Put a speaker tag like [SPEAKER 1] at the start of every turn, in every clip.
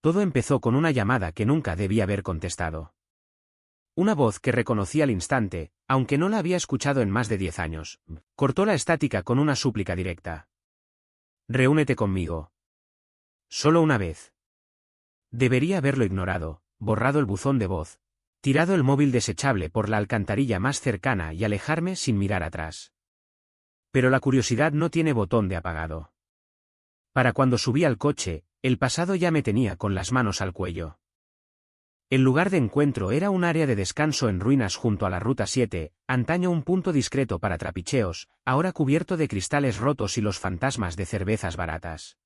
[SPEAKER 1] Todo empezó con una llamada que nunca debía haber contestado. Una voz que reconocí al instante, aunque no la había escuchado en más de 10 años, cortó la estática con una súplica directa. Reúnete conmigo. Solo una vez. Debería haberlo ignorado, borrado el buzón de voz, tirado el móvil desechable por la alcantarilla más cercana y alejarme sin mirar atrás. Pero la curiosidad no tiene botón de apagado. Para cuando subí al coche, el pasado ya me tenía con las manos al cuello. El lugar de encuentro era un área de descanso en ruinas junto a la Ruta 7, antaño un punto discreto para trapicheos, ahora cubierto de cristales rotos y los fantasmas de cervezas baratas.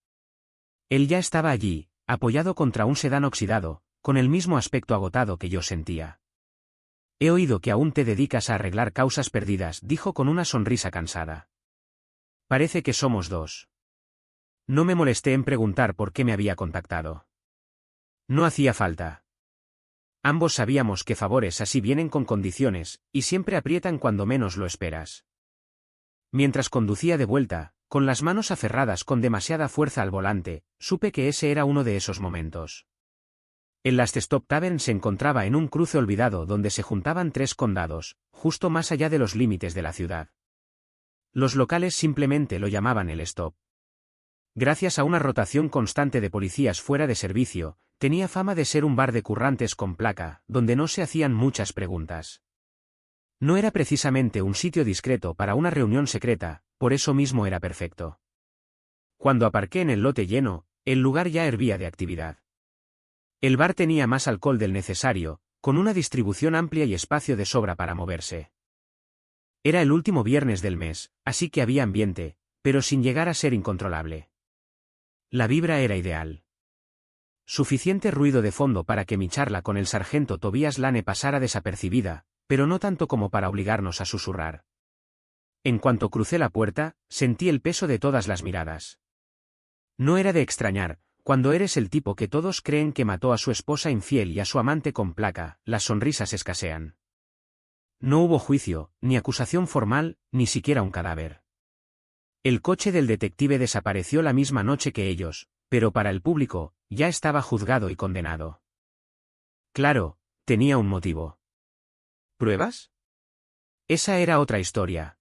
[SPEAKER 1] Él ya estaba allí, apoyado contra un sedán oxidado, con el mismo aspecto agotado que yo sentía. He oído que aún te dedicas a arreglar causas perdidas, dijo con una sonrisa cansada. Parece que somos dos. No me molesté en preguntar por qué me había contactado. No hacía falta. Ambos sabíamos que favores así vienen con condiciones, y siempre aprietan cuando menos lo esperas. Mientras conducía de vuelta, con las manos aferradas con demasiada fuerza al volante, supe que ese era uno de esos momentos. El Last Stop Tavern se encontraba en un cruce olvidado donde se juntaban 3 condados, justo más allá de los límites de la ciudad. Los locales simplemente lo llamaban el Stop. Gracias a una rotación constante de policías fuera de servicio, tenía fama de ser un bar de currantes con placa, donde no se hacían muchas preguntas. No era precisamente un sitio discreto para una reunión secreta, por eso mismo era perfecto. Cuando aparqué en el lote lleno, el lugar ya hervía de actividad. El bar tenía más alcohol del necesario, con una distribución amplia y espacio de sobra para moverse. Era el último viernes del mes, así que había ambiente, pero sin llegar a ser incontrolable. La vibra era ideal. Suficiente ruido de fondo para que mi charla con el sargento Tobias Lane pasara desapercibida, pero no tanto como para obligarnos a susurrar. En cuanto crucé la puerta, sentí el peso de todas las miradas. No era de extrañar, cuando eres el tipo que todos creen que mató a su esposa infiel y a su amante con placa, las sonrisas escasean. No hubo juicio, ni acusación formal, ni siquiera un cadáver. El coche del detective desapareció la misma noche que ellos, pero para el público, ya estaba juzgado y condenado. Claro, tenía un motivo. ¿Pruebas? Esa era otra historia.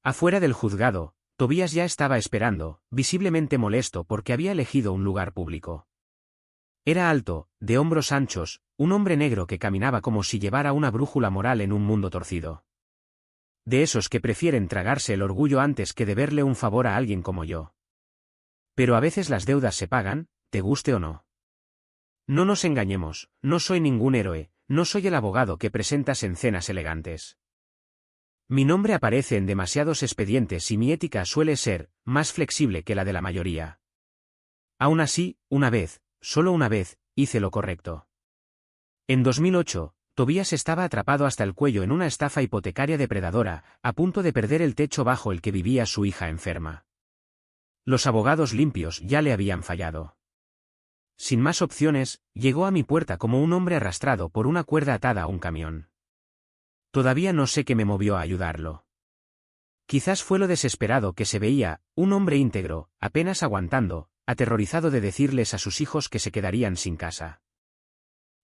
[SPEAKER 1] Afuera del juzgado, Tobias ya estaba esperando, visiblemente molesto porque había elegido un lugar público. Era alto, de hombros anchos, un hombre negro que caminaba como si llevara una brújula moral en un mundo torcido. De esos que prefieren tragarse el orgullo antes que deberle un favor a alguien como yo. Pero a veces las deudas se pagan, te guste o no. No nos engañemos, no soy ningún héroe, no soy el abogado que presentas en cenas elegantes. Mi nombre aparece en demasiados expedientes y mi ética suele ser más flexible que la de la mayoría. Aún así, una vez, solo una vez, hice lo correcto. En 2008, Tobias estaba atrapado hasta el cuello en una estafa hipotecaria depredadora, a punto de perder el techo bajo el que vivía su hija enferma. Los abogados limpios ya le habían fallado. Sin más opciones, llegó a mi puerta como un hombre arrastrado por una cuerda atada a un camión. Todavía no sé qué me movió a ayudarlo. Quizás fue lo desesperado que se veía, un hombre íntegro, apenas aguantando, aterrorizado de decirles a sus hijos que se quedarían sin casa.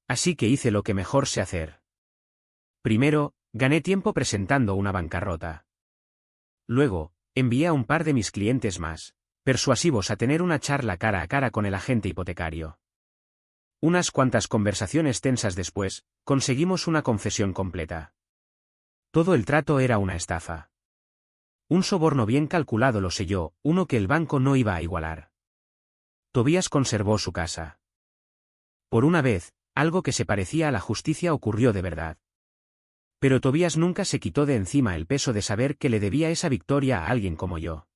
[SPEAKER 1] Así que hice lo que mejor sé hacer. Primero, gané tiempo presentando una bancarrota. Luego, envié a un par de mis clientes más, persuasivos a tener una charla cara a cara con el agente hipotecario. Unas cuantas conversaciones tensas después, conseguimos una confesión completa. Todo el trato era una estafa. Un soborno bien calculado, lo sé yo, uno que el banco no iba a igualar. Tobias conservó su casa. Por una vez, algo que se parecía a la justicia ocurrió de verdad. Pero Tobias nunca se quitó de encima el peso de saber que le debía esa victoria a alguien como yo.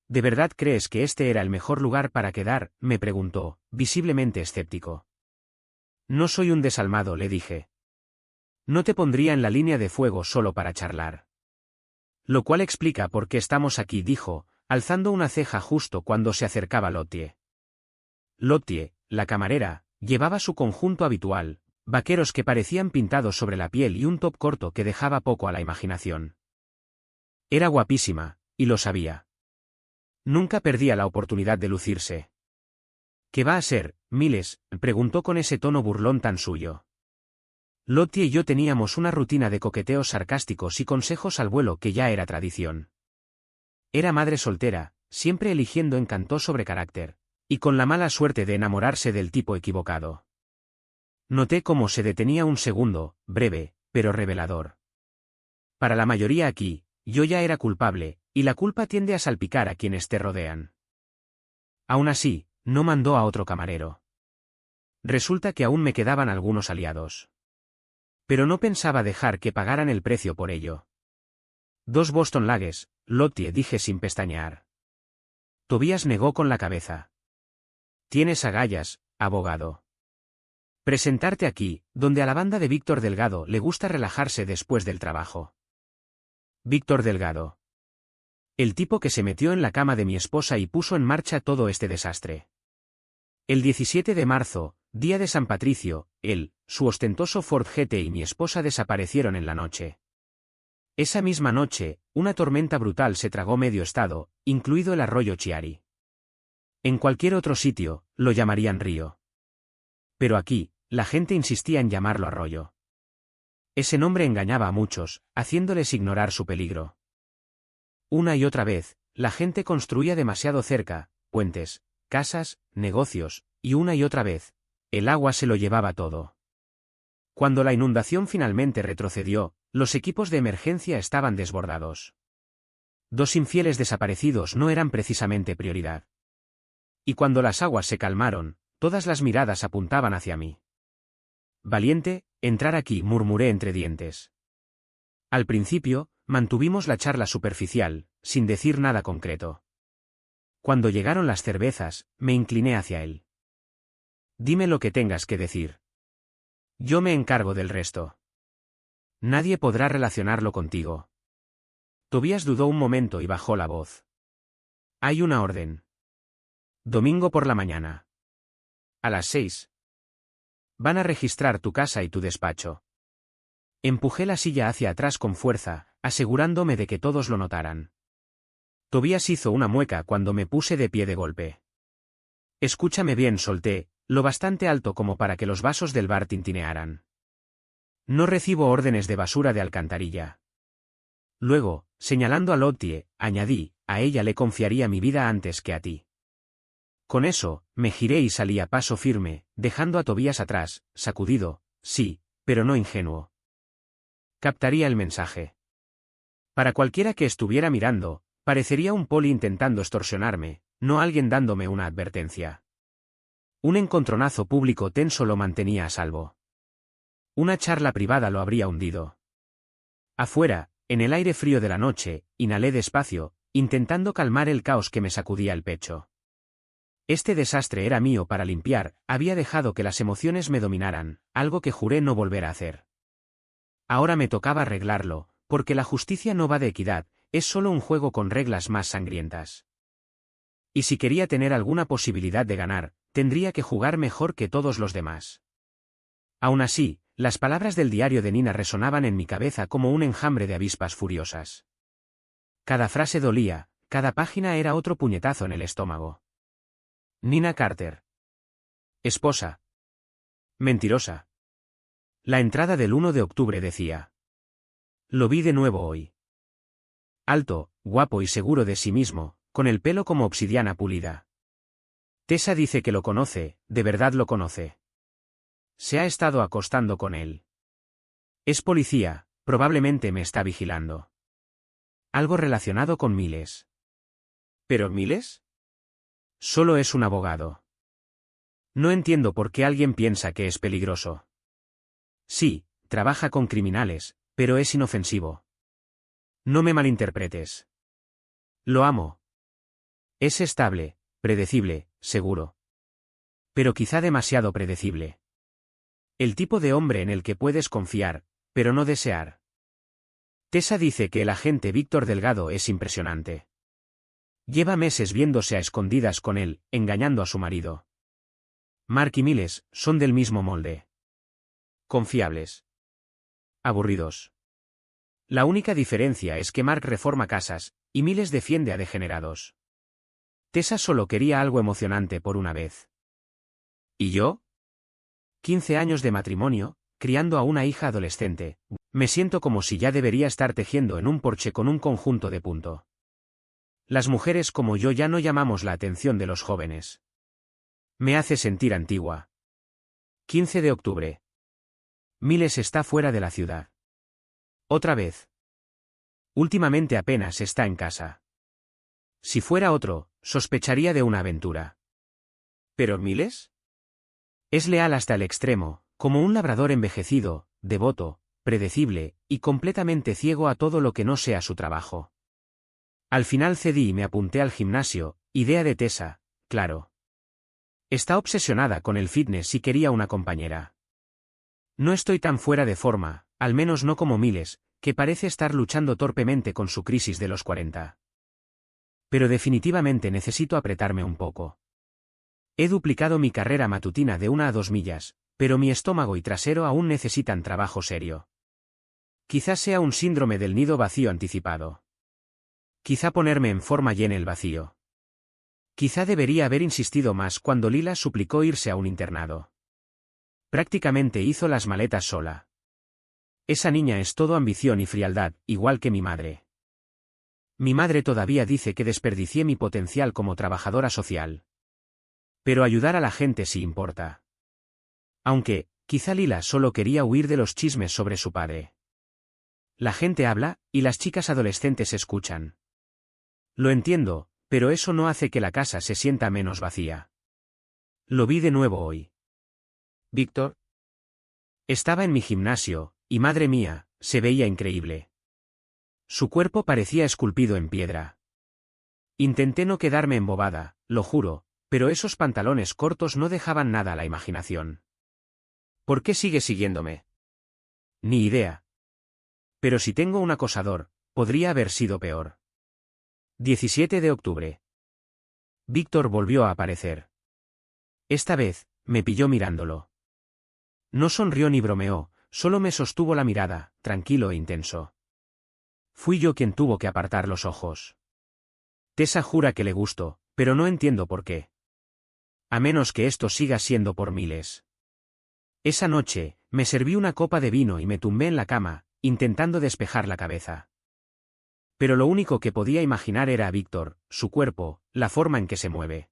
[SPEAKER 1] ¿De verdad crees que este era el mejor lugar para quedar?, me preguntó, visiblemente escéptico. No soy un desalmado, le dije. No te pondría en la línea de fuego solo para charlar. Lo cual explica por qué estamos aquí, dijo, alzando una ceja justo cuando se acercaba Lottie. Lottie, la camarera, llevaba su conjunto habitual, vaqueros que parecían pintados sobre la piel y un top corto que dejaba poco a la imaginación. Era guapísima, y lo sabía. Nunca perdía la oportunidad de lucirse. ¿Qué va a ser, Miles?, preguntó con ese tono burlón tan suyo. Lottie y yo teníamos una rutina de coqueteos sarcásticos y consejos al vuelo que ya era tradición. Era madre soltera, siempre eligiendo encanto sobre carácter, y con la mala suerte de enamorarse del tipo equivocado. Noté cómo se detenía un segundo, breve, pero revelador. Para la mayoría aquí, yo ya era culpable, y la culpa tiende a salpicar a quienes te rodean. Aún así, no mandó a otro camarero. Resulta que aún me quedaban algunos aliados. Pero no pensaba dejar que pagaran el precio por ello. 2 Boston Lages, Lottie, dije sin pestañear. Tobías negó con la cabeza. Tienes agallas, abogado. Presentarte aquí, donde a la banda de Víctor Delgado le gusta relajarse después del trabajo. Víctor Delgado. El tipo que se metió en la cama de mi esposa y puso en marcha todo este desastre. El 17 de marzo, día de San Patricio, él, su ostentoso Ford GT y mi esposa desaparecieron en la noche. Esa misma noche, una tormenta brutal se tragó medio estado, incluido el arroyo Chiari. En cualquier otro sitio, lo llamarían río. Pero aquí, la gente insistía en llamarlo arroyo. Ese nombre engañaba a muchos, haciéndoles ignorar su peligro. Una y otra vez, la gente construía demasiado cerca, puentes, casas, negocios, y una y otra vez, el agua se lo llevaba todo. Cuando la inundación finalmente retrocedió, los equipos de emergencia estaban desbordados. 2 infieles desaparecidos no eran precisamente prioridad. Y cuando las aguas se calmaron, todas las miradas apuntaban hacia mí. Valiente, entrar aquí, murmuré entre dientes. Al principio, mantuvimos la charla superficial, sin decir nada concreto. Cuando llegaron las cervezas, me incliné hacia él. Dime lo que tengas que decir. Yo me encargo del resto. Nadie podrá relacionarlo contigo. Tobías dudó un momento y bajó la voz. Hay una orden. Domingo por la mañana. A las 6. Van a registrar tu casa y tu despacho. Empujé la silla hacia atrás con fuerza, asegurándome de que todos lo notaran. Tobías hizo una mueca cuando me puse de pie de golpe. Escúchame bien, solté, lo bastante alto como para que los vasos del bar tintinearan. No recibo órdenes de basura de alcantarilla. Luego, señalando a Lottie, añadí, a ella le confiaría mi vida antes que a ti. Con eso, me giré y salí a paso firme, dejando a Tobías atrás, sacudido, sí, pero no ingenuo. Captaría el mensaje. Para cualquiera que estuviera mirando, parecería un poli intentando extorsionarme, no alguien dándome una advertencia. Un encontronazo público tenso lo mantenía a salvo. Una charla privada lo habría hundido. Afuera, en el aire frío de la noche, inhalé despacio, intentando calmar el caos que me sacudía el pecho. Este desastre era mío para limpiar, había dejado que las emociones me dominaran, algo que juré no volver a hacer. Ahora me tocaba arreglarlo, porque la justicia no va de equidad, es solo un juego con reglas más sangrientas. Y si quería tener alguna posibilidad de ganar, tendría que jugar mejor que todos los demás. Aún así, las palabras del diario de Nina resonaban en mi cabeza como un enjambre de avispas furiosas. Cada frase dolía, cada página era otro puñetazo en el estómago. Nina Carter. Esposa. Mentirosa. La entrada del 1 de octubre decía. Lo vi de nuevo hoy. Alto, guapo y seguro de sí mismo, con el pelo como obsidiana pulida. Tessa dice que lo conoce, de verdad lo conoce. Se ha estado acostando con él. Es policía, probablemente me está vigilando. Algo relacionado con Miles. ¿Pero Miles? Solo es un abogado. No entiendo por qué alguien piensa que es peligroso. Sí, trabaja con criminales, pero es inofensivo. No me malinterpretes. Lo amo. Es estable, predecible, seguro. Pero quizá demasiado predecible. El tipo de hombre en el que puedes confiar, pero no desear. Tessa dice que el agente Víctor Delgado es impresionante. Lleva meses viéndose a escondidas con él, engañando a su marido. Mark y Miles son del mismo molde. Confiables. Aburridos. La única diferencia es que Mark reforma casas, y Miles defiende a degenerados. Tessa solo quería algo emocionante por una vez. ¿Y yo? 15 años de matrimonio, criando a una hija adolescente. Me siento como si ya debería estar tejiendo en un porche con un conjunto de punto. Las mujeres como yo ya no llamamos la atención de los jóvenes. Me hace sentir antigua. 15 de octubre. Miles está fuera de la ciudad. Otra vez. Últimamente apenas está en casa. Si fuera otro, sospecharía de una aventura. ¿Pero Miles? Es leal hasta el extremo, como un labrador envejecido, devoto, predecible, y completamente ciego a todo lo que no sea su trabajo. Al final cedí y me apunté al gimnasio, idea de Tessa, claro. Está obsesionada con el fitness y quería una compañera. No estoy tan fuera de forma, al menos no como Miles, que parece estar luchando torpemente con su crisis de los 40. Pero definitivamente necesito apretarme un poco. He duplicado mi carrera matutina de 1 a 2 millas, pero mi estómago y trasero aún necesitan trabajo serio. Quizás sea un síndrome del nido vacío anticipado. Quizá ponerme en forma llene el vacío. Quizá debería haber insistido más cuando Lila suplicó irse a un internado. Prácticamente hizo las maletas sola. Esa niña es todo ambición y frialdad, igual que mi madre. Mi madre todavía dice que desperdicié mi potencial como trabajadora social. Pero ayudar a la gente sí importa. Aunque, quizá Lila solo quería huir de los chismes sobre su padre. La gente habla, y las chicas adolescentes escuchan. Lo entiendo, pero eso no hace que la casa se sienta menos vacía. Lo vi de nuevo hoy. ¿Víctor? Estaba en mi gimnasio, y madre mía, se veía increíble. Su cuerpo parecía esculpido en piedra. Intenté no quedarme embobada, lo juro, pero esos pantalones cortos no dejaban nada a la imaginación. ¿Por qué sigue siguiéndome? Ni idea. Pero si tengo un acosador, podría haber sido peor. 17 de octubre. Víctor volvió a aparecer. Esta vez, me pilló mirándolo. No sonrió ni bromeó, solo me sostuvo la mirada, tranquilo e intenso. Fui yo quien tuvo que apartar los ojos. Tessa jura que le gusto, pero no entiendo por qué. A menos que esto siga siendo por Miles. Esa noche, me serví una copa de vino y me tumbé en la cama, intentando despejar la cabeza. Pero lo único que podía imaginar era a Víctor, su cuerpo, la forma en que se mueve.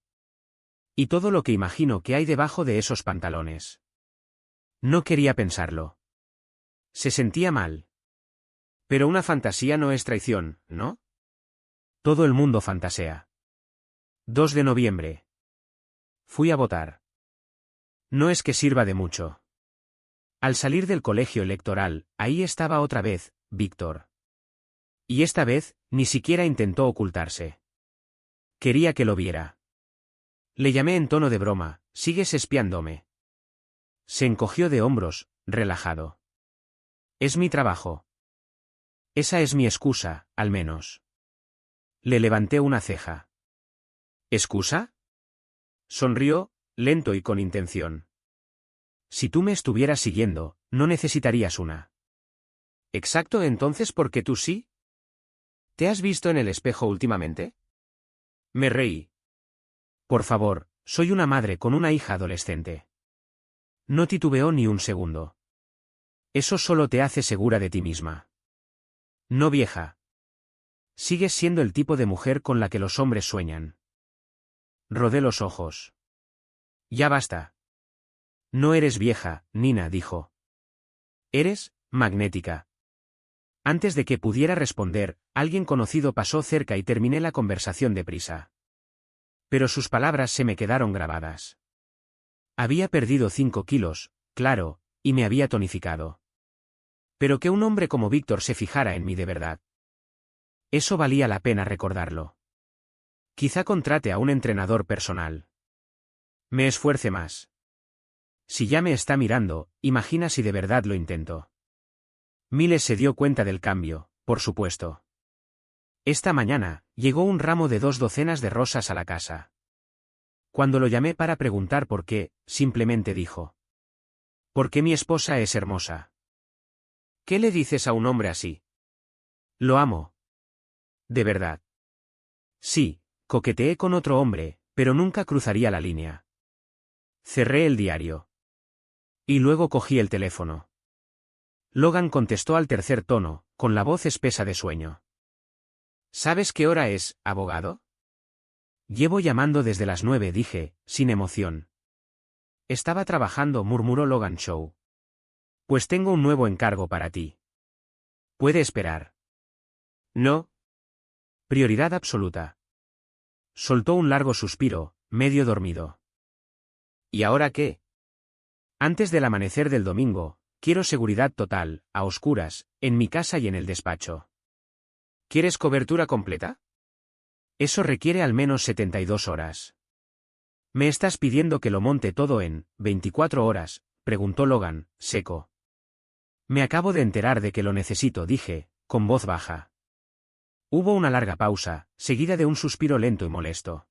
[SPEAKER 1] Y todo lo que imagino que hay debajo de esos pantalones. No quería pensarlo. Se sentía mal. Pero una fantasía no es traición, ¿no? Todo el mundo fantasea. 2 de noviembre. Fui a votar. No es que sirva de mucho. Al salir del colegio electoral, ahí estaba otra vez, Víctor. Y esta vez, ni siquiera intentó ocultarse. Quería que lo viera. Le llamé en tono de broma, ¿sigues espiándome? Se encogió de hombros, relajado. Es mi trabajo. Esa es mi excusa, al menos. Le levanté una ceja. ¿Excusa? Sonrió, lento y con intención. Si tú me estuvieras siguiendo, no necesitarías una. Exacto, entonces, ¿por qué tú sí? ¿Te has visto en el espejo últimamente? Me reí. Por favor, soy una madre con una hija adolescente. No titubeó ni un segundo. Eso solo te hace segura de ti misma. No vieja. Sigues siendo el tipo de mujer con la que los hombres sueñan. Rodé los ojos. Ya basta. No eres vieja, Nina, dijo. Eres magnética. Antes de que pudiera responder, alguien conocido pasó cerca y terminé la conversación deprisa. Pero sus palabras se me quedaron grabadas. Había perdido 5 kilos, claro, y me había tonificado. Pero que un hombre como Víctor se fijara en mí de verdad. Eso valía la pena recordarlo. Quizá contrate a un entrenador personal. Me esfuerce más. Si ya me está mirando, imagina si de verdad lo intento. Miles se dio cuenta del cambio, por supuesto. Esta mañana, llegó un ramo de 2 docenas de rosas a la casa. Cuando lo llamé para preguntar por qué, simplemente dijo. Porque mi esposa es hermosa. ¿Qué le dices a un hombre así? Lo amo. De verdad. Sí, coqueteé con otro hombre, pero nunca cruzaría la línea. Cerré el diario. Y luego cogí el teléfono. Logan contestó al tercer tono, con la voz espesa de sueño. ¿Sabes qué hora es, abogado? Llevo llamando desde las 9, dije, sin emoción. Estaba trabajando, murmuró Logan Shaw. Pues tengo un nuevo encargo para ti. ¿Puede esperar? No. Prioridad absoluta. Soltó un largo suspiro, medio dormido. ¿Y ahora qué? Antes del amanecer del domingo, quiero seguridad total, a oscuras, en mi casa y en el despacho. ¿Quieres cobertura completa? Eso requiere al menos 72 horas. ¿Me estás pidiendo que lo monte todo en 24 horas? Preguntó Logan, seco. Me acabo de enterar de que lo necesito, dije, con voz baja. Hubo una larga pausa, seguida de un suspiro lento y molesto.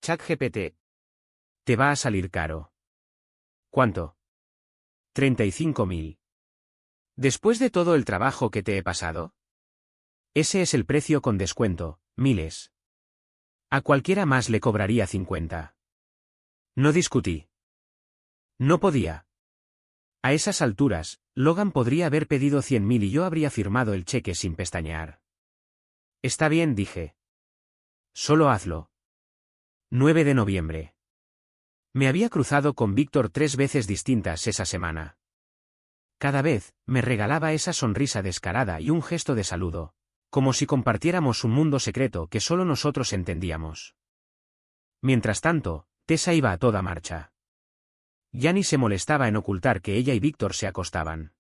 [SPEAKER 1] ChatGPT. Te va a salir caro. ¿Cuánto? 35.000. ¿Después de todo el trabajo que te he pasado? Ese es el precio con descuento, miles. A cualquiera más le cobraría 50. No discutí. No podía. A esas alturas, Logan podría haber pedido 100.000 y yo habría firmado el cheque sin pestañear. Está bien, dije. Solo hazlo. 9 de noviembre. Me había cruzado con Víctor 3 veces distintas esa semana. Cada vez, me regalaba esa sonrisa descarada y un gesto de saludo, como si compartiéramos un mundo secreto que solo nosotros entendíamos. Mientras tanto, Tessa iba a toda marcha. Ya ni se molestaba en ocultar que ella y Víctor se acostaban.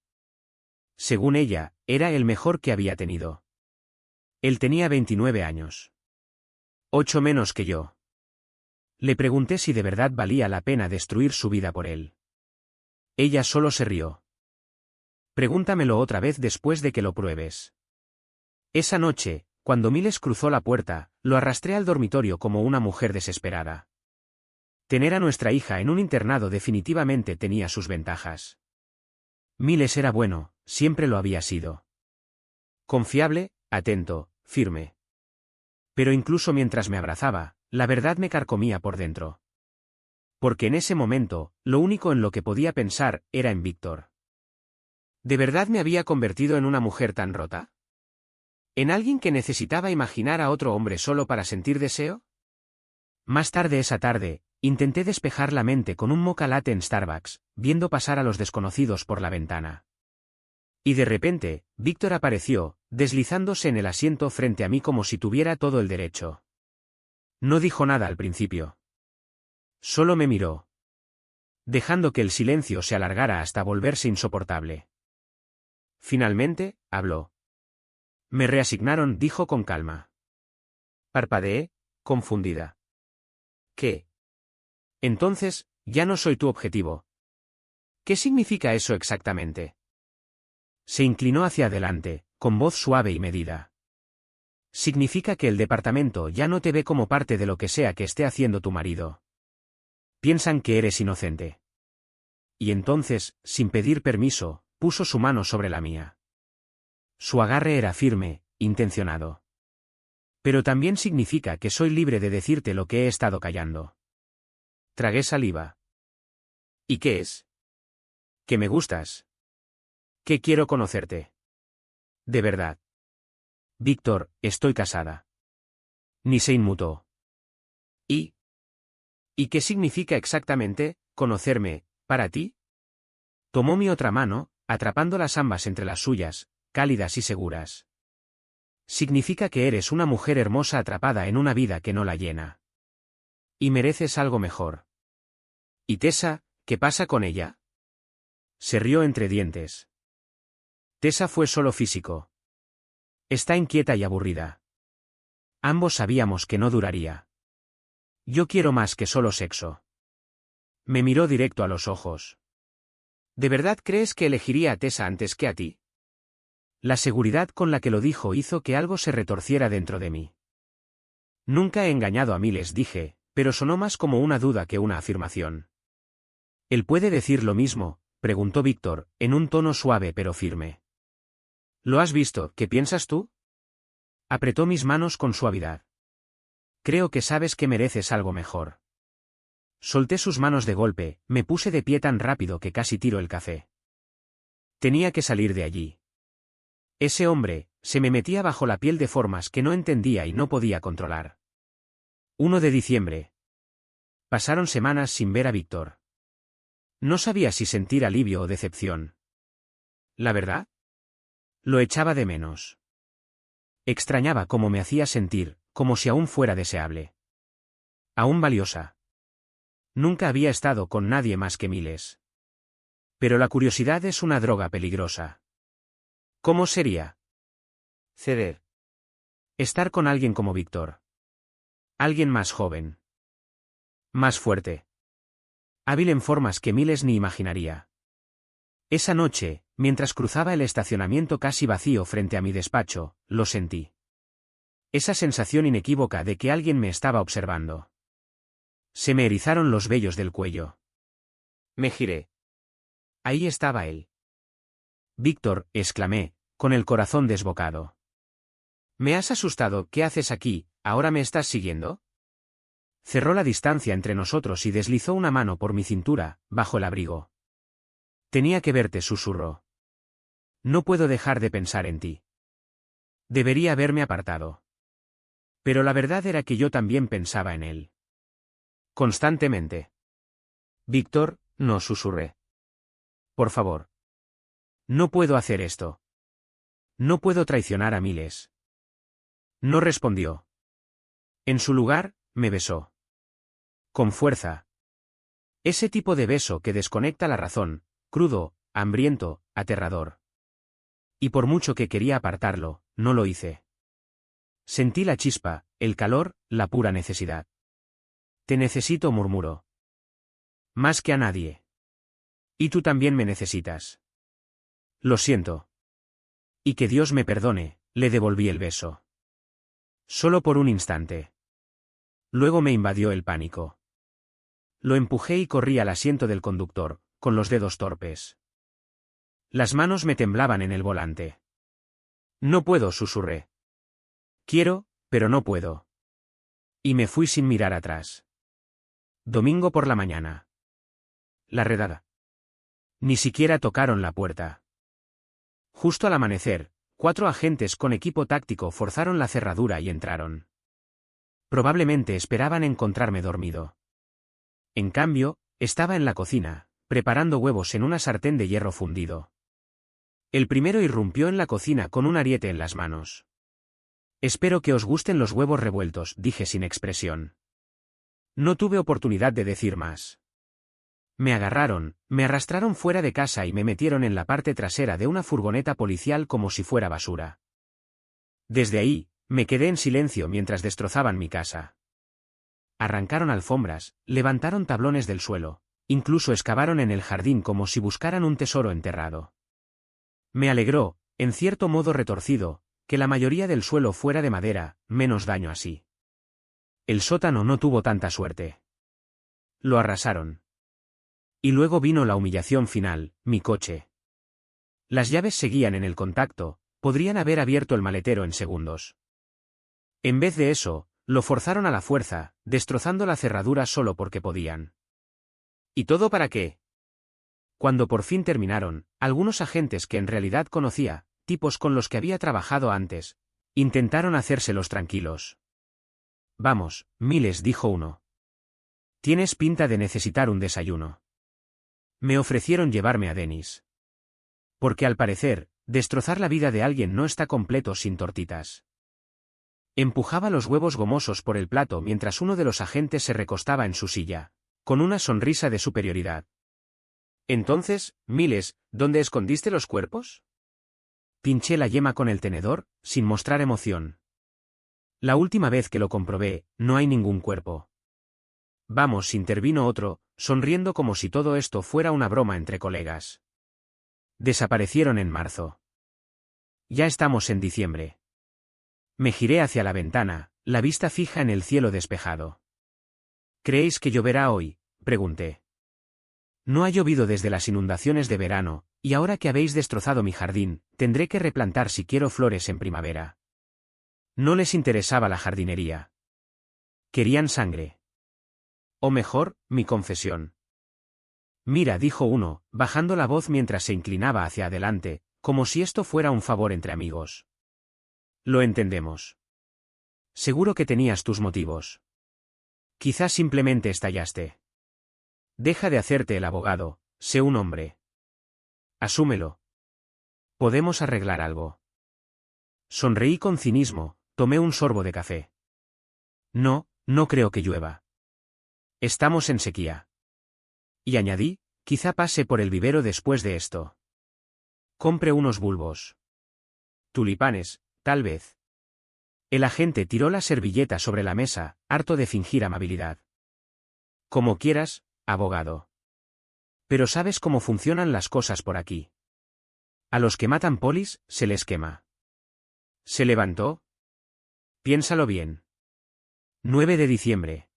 [SPEAKER 1] Según ella, era el mejor que había tenido. Él tenía 29 años. 8 menos que yo. Le pregunté si de verdad valía la pena destruir su vida por él. Ella solo se rió. Pregúntamelo otra vez después de que lo pruebes. Esa noche, cuando Miles cruzó la puerta, lo arrastré al dormitorio como una mujer desesperada. Tener a nuestra hija en un internado definitivamente tenía sus ventajas. Miles era bueno, siempre lo había sido. Confiable, atento, firme. Pero incluso mientras me abrazaba, la verdad me carcomía por dentro. Porque en ese momento, lo único en lo que podía pensar era en Víctor. ¿De verdad me había convertido en una mujer tan rota? ¿En alguien que necesitaba imaginar a otro hombre solo para sentir deseo? Más tarde esa tarde, intenté despejar la mente con un mocha latte en Starbucks, viendo pasar a los desconocidos por la ventana. Y de repente, Víctor apareció, deslizándose en el asiento frente a mí como si tuviera todo el derecho. No dijo nada al principio. Solo me miró, dejando que el silencio se alargara hasta volverse insoportable. Finalmente, habló. Me reasignaron, dijo con calma. Parpadeé, confundida. ¿Qué? Entonces, ya no soy tu objetivo. ¿Qué significa eso exactamente? Se inclinó hacia adelante, con voz suave y medida. Significa que el departamento ya no te ve como parte de lo que sea que esté haciendo tu marido. Piensan que eres inocente. Y entonces, sin pedir permiso, puso su mano sobre la mía. Su agarre era firme, intencionado. Pero también significa que soy libre de decirte lo que he estado callando. Tragué saliva. ¿Y qué es? Que me gustas. Que quiero conocerte. De verdad. Víctor, estoy casada. Ni se inmutó. ¿Y? ¿Y qué significa exactamente, conocerme, para ti? Tomó mi otra mano, atrapándolas ambas entre las suyas, cálidas y seguras. Significa que eres una mujer hermosa atrapada en una vida que no la llena. Y mereces algo mejor. ¿Y Tessa, qué pasa con ella? Se rió entre dientes. Tessa fue solo físico. Está inquieta y aburrida. Ambos sabíamos que no duraría. Yo quiero más que solo sexo. Me miró directo a los ojos. ¿De verdad crees que elegiría a Tessa antes que a ti? La seguridad con la que lo dijo hizo que algo se retorciera dentro de mí. Nunca he engañado a Miles, dije, pero sonó más como una duda que una afirmación. ¿Él puede decir lo mismo?, preguntó Víctor, en un tono suave pero firme. ¿Lo has visto? ¿Qué piensas tú? Apretó mis manos con suavidad. Creo que sabes que mereces algo mejor. Solté sus manos de golpe, me puse de pie tan rápido que casi tiro el café. Tenía que salir de allí. Ese hombre, se me metía bajo la piel de formas que no entendía y no podía controlar. 1 de diciembre. Pasaron semanas sin ver a Víctor. No sabía si sentir alivio o decepción. ¿La verdad? Lo echaba de menos. Extrañaba cómo me hacía sentir, como si aún fuera deseable. Aún valiosa. Nunca había estado con nadie más que Miles. Pero la curiosidad es una droga peligrosa. ¿Cómo sería? Ceder. Estar con alguien como Víctor. Alguien más joven. Más fuerte. Hábil en formas que Miles ni imaginaría. Esa noche, mientras cruzaba el estacionamiento casi vacío frente a mi despacho, lo sentí. Esa sensación inequívoca de que alguien me estaba observando. Se me erizaron los vellos del cuello. Me giré. Ahí estaba él. Víctor, exclamé, con el corazón desbocado. ¿Me has asustado? ¿Qué haces aquí? ¿Ahora me estás siguiendo? Cerró la distancia entre nosotros y deslizó una mano por mi cintura, bajo el abrigo. Tenía que verte, susurró. No puedo dejar de pensar en ti. Debería haberme apartado. Pero la verdad era que yo también pensaba en él. Constantemente. Víctor, no, susurré. Por favor. No puedo hacer esto. No puedo traicionar a Miles. No respondió. En su lugar, me besó. Con fuerza. Ese tipo de beso que desconecta la razón, crudo, hambriento, aterrador. Y por mucho que quería apartarlo, no lo hice. Sentí la chispa, el calor, la pura necesidad. Te necesito, murmuró. Más que a nadie. Y tú también me necesitas. Lo siento. Y que Dios me perdone, le devolví el beso. Solo por un instante. Luego me invadió el pánico. Lo empujé y corrí al asiento del conductor, con los dedos torpes. Las manos me temblaban en el volante. No puedo, susurré. Quiero, pero no puedo. Y me fui sin mirar atrás. Domingo por la mañana. La redada. Ni siquiera tocaron la puerta. Justo al amanecer, 4 agentes con equipo táctico forzaron la cerradura y entraron. Probablemente esperaban encontrarme dormido. En cambio, estaba en la cocina, preparando huevos en una sartén de hierro fundido. El primero irrumpió en la cocina con un ariete en las manos. Espero que os gusten los huevos revueltos, dije sin expresión. No tuve oportunidad de decir más. Me agarraron, me arrastraron fuera de casa y me metieron en la parte trasera de una furgoneta policial como si fuera basura. Desde ahí, me quedé en silencio mientras destrozaban mi casa. Arrancaron alfombras, levantaron tablones del suelo, incluso excavaron en el jardín como si buscaran un tesoro enterrado. Me alegró, en cierto modo retorcido, que la mayoría del suelo fuera de madera, menos daño así. El sótano no tuvo tanta suerte. Lo arrasaron. Y luego vino la humillación final, mi coche. Las llaves seguían en el contacto, podrían haber abierto el maletero en segundos. En vez de eso, lo forzaron a la fuerza, destrozando la cerradura solo porque podían. ¿Y todo para qué? Cuando por fin terminaron, algunos agentes que en realidad conocía, tipos con los que había trabajado antes, intentaron hacérselos tranquilos. Vamos, Miles, dijo uno. Tienes pinta de necesitar un desayuno. Me ofrecieron llevarme a Dennis. Porque al parecer, destrozar la vida de alguien no está completo sin tortitas. Empujaba los huevos gomosos por el plato mientras uno de los agentes se recostaba en su silla, con una sonrisa de superioridad. Entonces, Miles, ¿dónde escondiste los cuerpos? Pinché la yema con el tenedor, sin mostrar emoción. La última vez que lo comprobé, no hay ningún cuerpo. Vamos, intervino otro, sonriendo como si todo esto fuera una broma entre colegas. Desaparecieron en marzo. Ya estamos en diciembre. Me giré hacia la ventana, la vista fija en el cielo despejado. ¿Creéis que lloverá hoy?, pregunté. No ha llovido desde las inundaciones de verano, y ahora que habéis destrozado mi jardín, tendré que replantar si quiero flores en primavera. No les interesaba la jardinería. Querían sangre. O mejor, mi confesión. Mira, dijo uno, bajando la voz mientras se inclinaba hacia adelante, como si esto fuera un favor entre amigos. Lo entendemos. Seguro que tenías tus motivos. Quizás simplemente estallaste. Deja de hacerte el abogado, sé un hombre. Asúmelo. Podemos arreglar algo. Sonreí con cinismo, tomé un sorbo de café. No, no creo que llueva. Estamos en sequía. Y añadí, quizá pase por el vivero después de esto. Compre unos bulbos. Tulipanes, tal vez. El agente tiró la servilleta sobre la mesa, harto de fingir amabilidad. Como quieras, abogado. Pero ¿sabes cómo funcionan las cosas por aquí? A los que matan polis, se les quema. ¿Se levantó? Piénsalo bien. 9 de diciembre.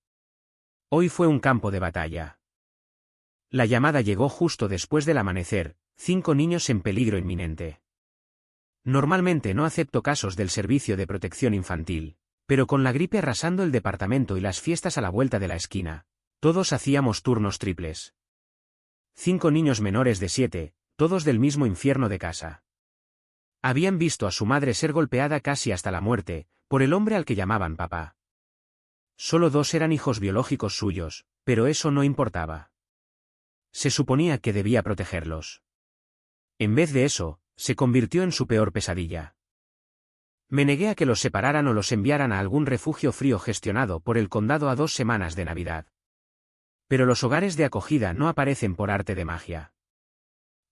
[SPEAKER 1] Hoy fue un campo de batalla. La llamada llegó justo después del amanecer, 5 niños en peligro inminente. Normalmente no acepto casos del Servicio de Protección Infantil, pero con la gripe arrasando el departamento y las fiestas a la vuelta de la esquina, todos hacíamos turnos triples. 5 niños menores de 7, todos del mismo infierno de casa. Habían visto a su madre ser golpeada casi hasta la muerte, por el hombre al que llamaban papá. Solo 2 eran hijos biológicos suyos, pero eso no importaba. Se suponía que debía protegerlos. En vez de eso, se convirtió en su peor pesadilla. Me negué a que los separaran o los enviaran a algún refugio frío gestionado por el condado a 2 semanas de Navidad. Pero los hogares de acogida no aparecen por arte de magia.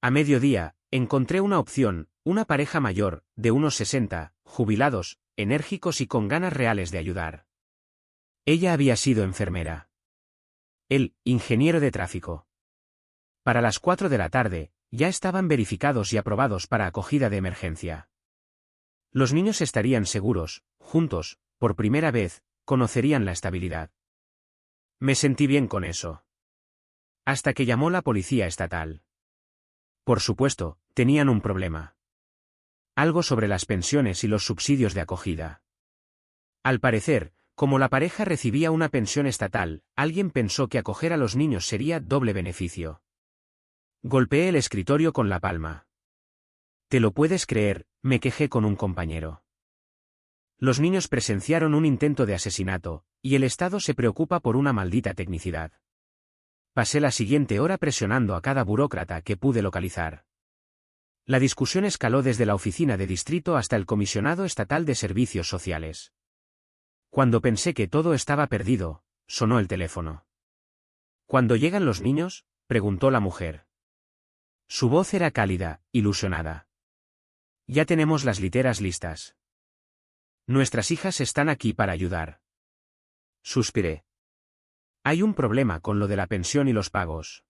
[SPEAKER 1] A mediodía, encontré una opción, una pareja mayor, de unos 60, jubilados, enérgicos y con ganas reales de ayudar. Ella había sido enfermera. Él, ingeniero de tráfico. Para las 4 de la tarde, ya estaban verificados y aprobados para acogida de emergencia. Los niños estarían seguros, juntos, por primera vez, conocerían la estabilidad. Me sentí bien con eso. Hasta que llamó la policía estatal. Por supuesto, tenían un problema. Algo sobre las pensiones y los subsidios de acogida. Al parecer, como la pareja recibía una pensión estatal, alguien pensó que acoger a los niños sería doble beneficio. Golpeé el escritorio con la palma. ¿Te lo puedes creer?, me quejé con un compañero. Los niños presenciaron un intento de asesinato, y el Estado se preocupa por una maldita tecnicidad. Pasé la siguiente hora presionando a cada burócrata que pude localizar. La discusión escaló desde la oficina de distrito hasta el comisionado estatal de servicios sociales. Cuando pensé que todo estaba perdido, sonó el teléfono. ¿Cuándo llegan los niños?, preguntó la mujer. Su voz era cálida, ilusionada. Ya tenemos las literas listas. Nuestras hijas están aquí para ayudar. Suspiré. Hay un problema con lo de la pensión y los pagos.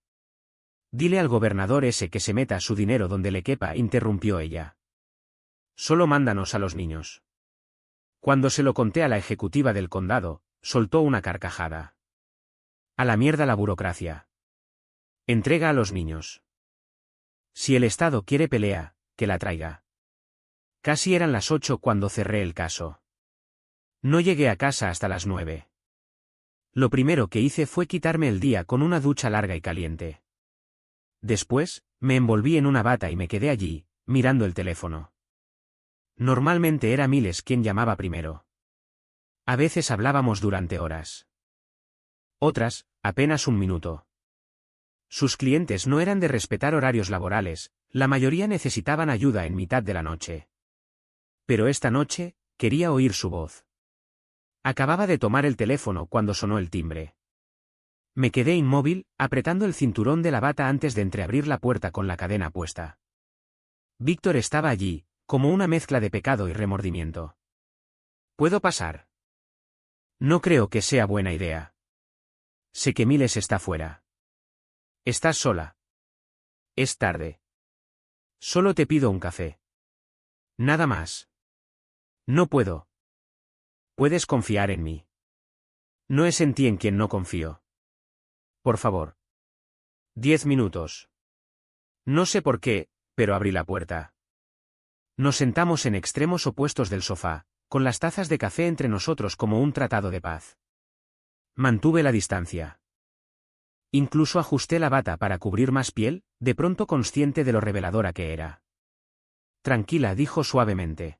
[SPEAKER 1] Dile al gobernador ese que se meta su dinero donde le quepa, interrumpió ella. Solo mándanos a los niños. Cuando se lo conté a la ejecutiva del condado, soltó una carcajada. A la mierda la burocracia. Entrega a los niños. Si el Estado quiere pelea, que la traiga. Casi eran las 8 cuando cerré el caso. No llegué a casa hasta las 9. Lo primero que hice fue quitarme el día con una ducha larga y caliente. Después, me envolví en una bata y me quedé allí, mirando el teléfono. Normalmente era Miles quien llamaba primero. A veces hablábamos durante horas. Otras, apenas un minuto. Sus clientes no eran de respetar horarios laborales, la mayoría necesitaban ayuda en mitad de la noche. Pero esta noche, quería oír su voz. Acababa de tomar el teléfono cuando sonó el timbre. Me quedé inmóvil, apretando el cinturón de la bata antes de entreabrir la puerta con la cadena puesta. Víctor estaba allí, como una mezcla de pecado y remordimiento. ¿Puedo pasar? No creo que sea buena idea. Sé que Miles está fuera. ¿Estás sola? Es tarde. Solo te pido un café. Nada más. No puedo. Puedes confiar en mí. No es en ti en quien no confío. Por favor. 10 minutos. No sé por qué, pero abrí la puerta. Nos sentamos en extremos opuestos del sofá, con las tazas de café entre nosotros como un tratado de paz. Mantuve la distancia. Incluso ajusté la bata para cubrir más piel, de pronto consciente de lo reveladora que era. Tranquila, dijo suavemente.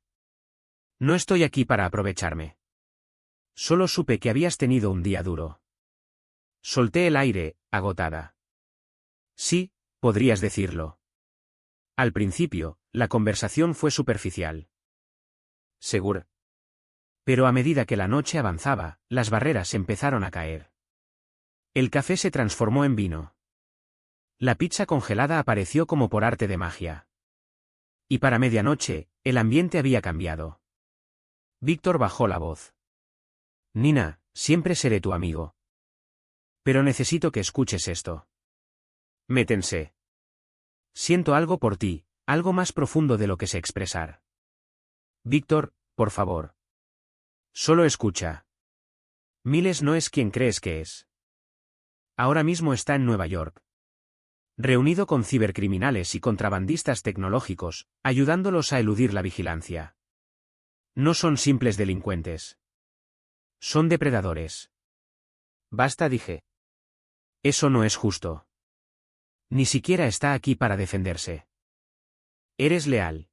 [SPEAKER 1] No estoy aquí para aprovecharme. Solo supe que habías tenido un día duro. Solté el aire, agotada. Sí, podrías decirlo. Al principio, la conversación fue superficial. Segura. Pero a medida que la noche avanzaba, las barreras empezaron a caer. El café se transformó en vino. La pizza congelada apareció como por arte de magia. Y para medianoche, el ambiente había cambiado. Víctor bajó la voz. Nina, siempre seré tu amigo. Pero necesito que escuches esto. Me tensé. Siento algo por ti, algo más profundo de lo que sé expresar. Víctor, por favor. Solo escucha. Miles no es quien crees que es. Ahora mismo está en Nueva York. Reunido con cibercriminales y contrabandistas tecnológicos, ayudándolos a eludir la vigilancia. No son simples delincuentes. Son depredadores. Basta, dije. Eso no es justo. Ni siquiera está aquí para defenderse. Eres leal.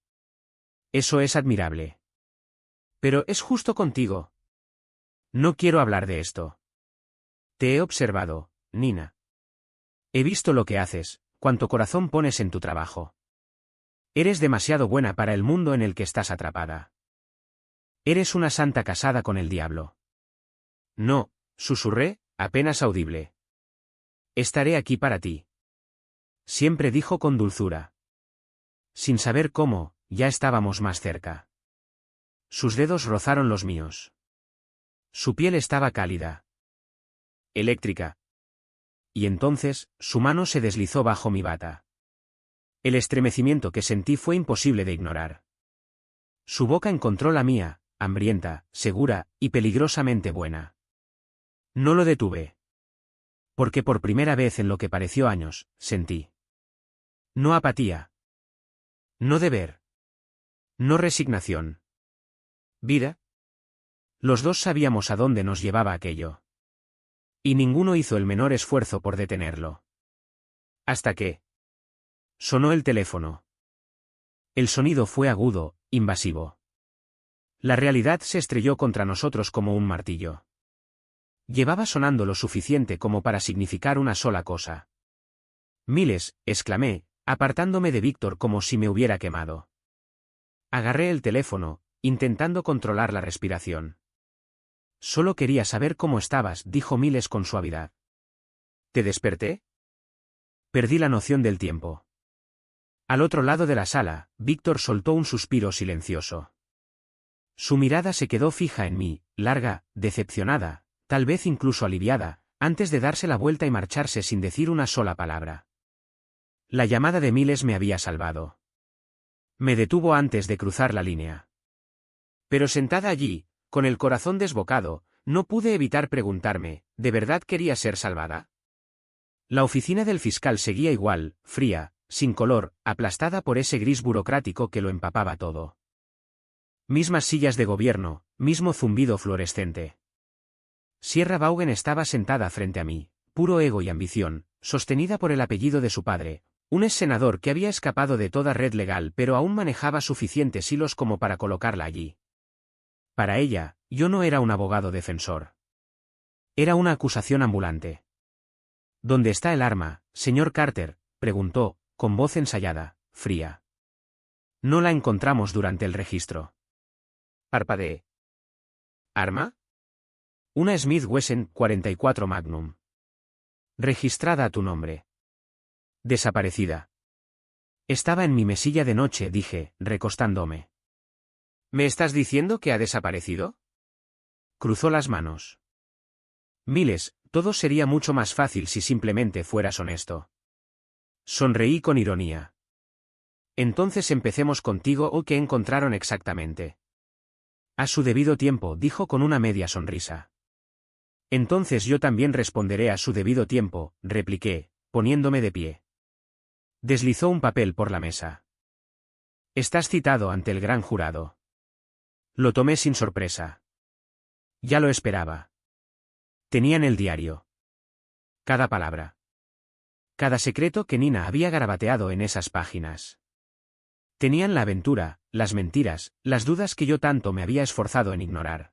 [SPEAKER 1] Eso es admirable. Pero es justo contigo. No quiero hablar de esto. Te he observado, Nina. He visto lo que haces, cuánto corazón pones en tu trabajo. Eres demasiado buena para el mundo en el que estás atrapada. Eres una santa casada con el diablo. No, susurré, apenas audible. Estaré aquí para ti. Siempre dijo con dulzura. Sin saber cómo, ya estábamos más cerca. Sus dedos rozaron los míos. Su piel estaba cálida. Eléctrica. Y entonces, su mano se deslizó bajo mi bata. El estremecimiento que sentí fue imposible de ignorar. Su boca encontró la mía, hambrienta, segura, y peligrosamente buena. No lo detuve. Porque por primera vez en lo que pareció años, sentí. No apatía. No deber. No resignación. Vida. Los dos sabíamos a dónde nos llevaba aquello. Y ninguno hizo el menor esfuerzo por detenerlo. Hasta que sonó el teléfono. El sonido fue agudo, invasivo. La realidad se estrelló contra nosotros como un martillo. Llevaba sonando lo suficiente como para significar una sola cosa. Miles, exclamé, apartándome de Víctor como si me hubiera quemado. Agarré el teléfono, intentando controlar la respiración. Solo quería saber cómo estabas, dijo Miles con suavidad. ¿Te desperté? Perdí la noción del tiempo. Al otro lado de la sala, Víctor soltó un suspiro silencioso. Su mirada se quedó fija en mí, larga, decepcionada, tal vez incluso aliviada, antes de darse la vuelta y marcharse sin decir una sola palabra. La llamada de Miles me había salvado. Me detuvo antes de cruzar la línea. Pero sentada allí, con el corazón desbocado, no pude evitar preguntarme, ¿de verdad quería ser salvada? La oficina del fiscal seguía igual, fría, sin color, aplastada por ese gris burocrático que lo empapaba todo. Mismas sillas de gobierno, mismo zumbido fluorescente. Sierra Vaughan estaba sentada frente a mí, puro ego y ambición, sostenida por el apellido de su padre, un ex senador que había escapado de toda red legal pero aún manejaba suficientes hilos como para colocarla allí. Para ella, yo no era un abogado defensor. Era una acusación ambulante. ¿Dónde está el arma, señor Carter?, preguntó, con voz ensayada, fría. No la encontramos durante el registro. Parpadeé. ¿Arma? Una Smith Wesson 44 Magnum. Registrada a tu nombre. Desaparecida. Estaba en mi mesilla de noche, dije, recostándome. ¿Me estás diciendo que ha desaparecido? Cruzó las manos. Miles, todo sería mucho más fácil si simplemente fueras honesto. Sonreí con ironía. Entonces empecemos contigo o qué encontraron exactamente. A su debido tiempo, dijo con una media sonrisa. Entonces yo también responderé a su debido tiempo, repliqué, poniéndome de pie. Deslizó un papel por la mesa. Estás citado ante el gran jurado. Lo tomé sin sorpresa. Ya lo esperaba. Tenía en el diario. Cada palabra. Cada secreto que Nina había garabateado en esas páginas. Tenían la aventura, las mentiras, las dudas que yo tanto me había esforzado en ignorar.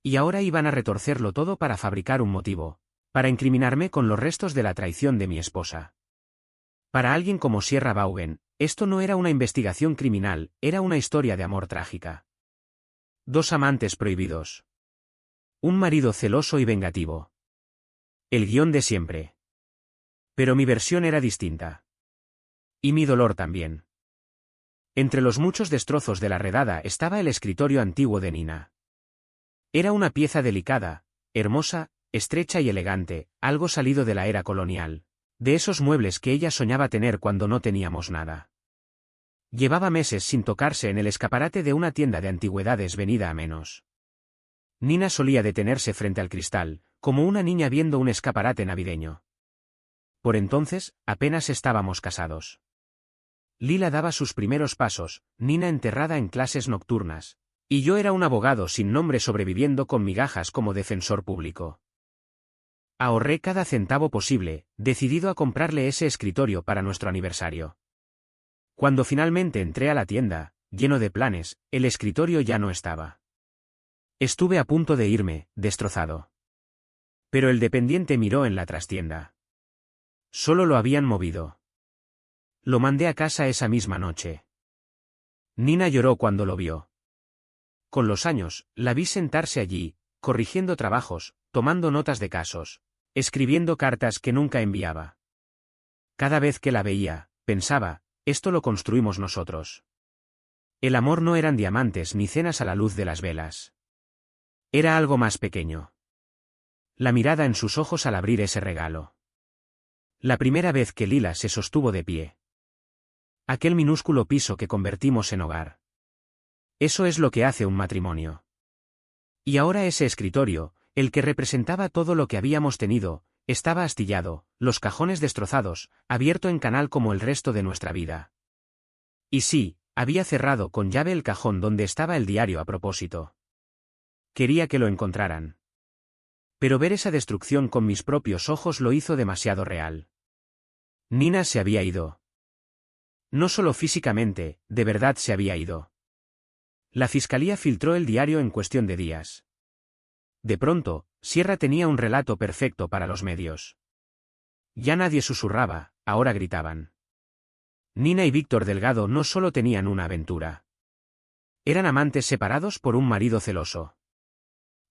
[SPEAKER 1] Y ahora iban a retorcerlo todo para fabricar un motivo, para incriminarme con los restos de la traición de mi esposa. Para alguien como Sierra Vaughan, esto no era una investigación criminal, era una historia de amor trágica. Dos amantes prohibidos. Un marido celoso y vengativo. El guión de siempre. Pero mi versión era distinta. Y mi dolor también. Entre los muchos destrozos de la redada estaba el escritorio antiguo de Nina. Era una pieza delicada, hermosa, estrecha y elegante, algo salido de la era colonial, de esos muebles que ella soñaba tener cuando no teníamos nada. Llevaba meses sin tocarse en el escaparate de una tienda de antigüedades venida a menos. Nina solía detenerse frente al cristal, como una niña viendo un escaparate navideño. Por entonces, apenas estábamos casados. Lila daba sus primeros pasos, Nina enterrada en clases nocturnas, y yo era un abogado sin nombre sobreviviendo con migajas como defensor público. Ahorré cada centavo posible, decidido a comprarle ese escritorio para nuestro aniversario. Cuando finalmente entré a la tienda, lleno de planes, el escritorio ya no estaba. Estuve a punto de irme, destrozado. Pero el dependiente miró en la trastienda. Solo lo habían movido. Lo mandé a casa esa misma noche. Nina lloró cuando lo vio. Con los años, la vi sentarse allí, corrigiendo trabajos, tomando notas de casos, escribiendo cartas que nunca enviaba. Cada vez que la veía, pensaba, esto lo construimos nosotros. El amor no eran diamantes ni cenas a la luz de las velas. Era algo más pequeño. La mirada en sus ojos al abrir ese regalo. La primera vez que Lila se sostuvo de pie. Aquel minúsculo piso que convertimos en hogar. Eso es lo que hace un matrimonio. Y ahora ese escritorio, el que representaba todo lo que habíamos tenido, estaba astillado, los cajones destrozados, abierto en canal como el resto de nuestra vida. Y sí, había cerrado con llave el cajón donde estaba el diario a propósito. Quería que lo encontraran. Pero ver esa destrucción con mis propios ojos lo hizo demasiado real. Nina se había ido. No solo físicamente, de verdad se había ido. La fiscalía filtró el diario en cuestión de días. De pronto, Sierra tenía un relato perfecto para los medios. Ya nadie susurraba, ahora gritaban. Nina y Víctor Delgado no solo tenían una aventura. Eran amantes separados por un marido celoso.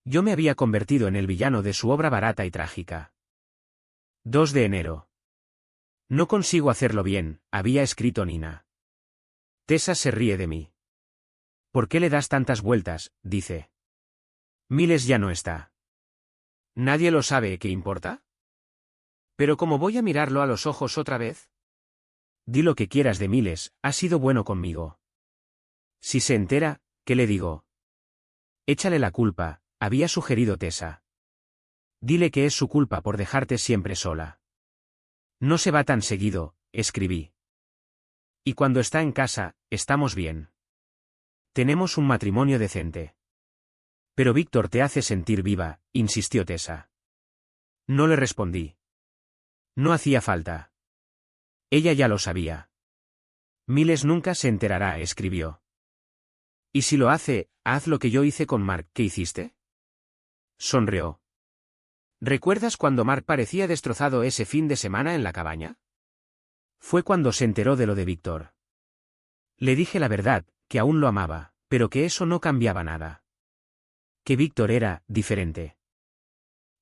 [SPEAKER 1] Yo me había convertido en el villano de su obra barata y trágica. 2 de enero. No consigo hacerlo bien, había escrito Nina. Tessa se ríe de mí. ¿Por qué le das tantas vueltas?, dice. Miles ya no está. ¿Nadie lo sabe, qué importa? ¿Pero cómo voy a mirarlo a los ojos otra vez? Di lo que quieras de Miles, ha sido bueno conmigo. Si se entera, ¿qué le digo? Échale la culpa, había sugerido Tessa. Dile que es su culpa por dejarte siempre sola. No se va tan seguido, escribí. Y cuando está en casa, estamos bien. Tenemos un matrimonio decente. Pero Víctor te hace sentir viva, insistió Tessa. No le respondí. No hacía falta. Ella ya lo sabía. Miles nunca se enterará, escribió. Y si lo hace, haz lo que yo hice con Mark, ¿qué hiciste? Sonrió. ¿Recuerdas cuando Mark parecía destrozado ese fin de semana en la cabaña? Fue cuando se enteró de lo de Víctor. Le dije la verdad, que aún lo amaba, pero que eso no cambiaba nada. Que Víctor era diferente.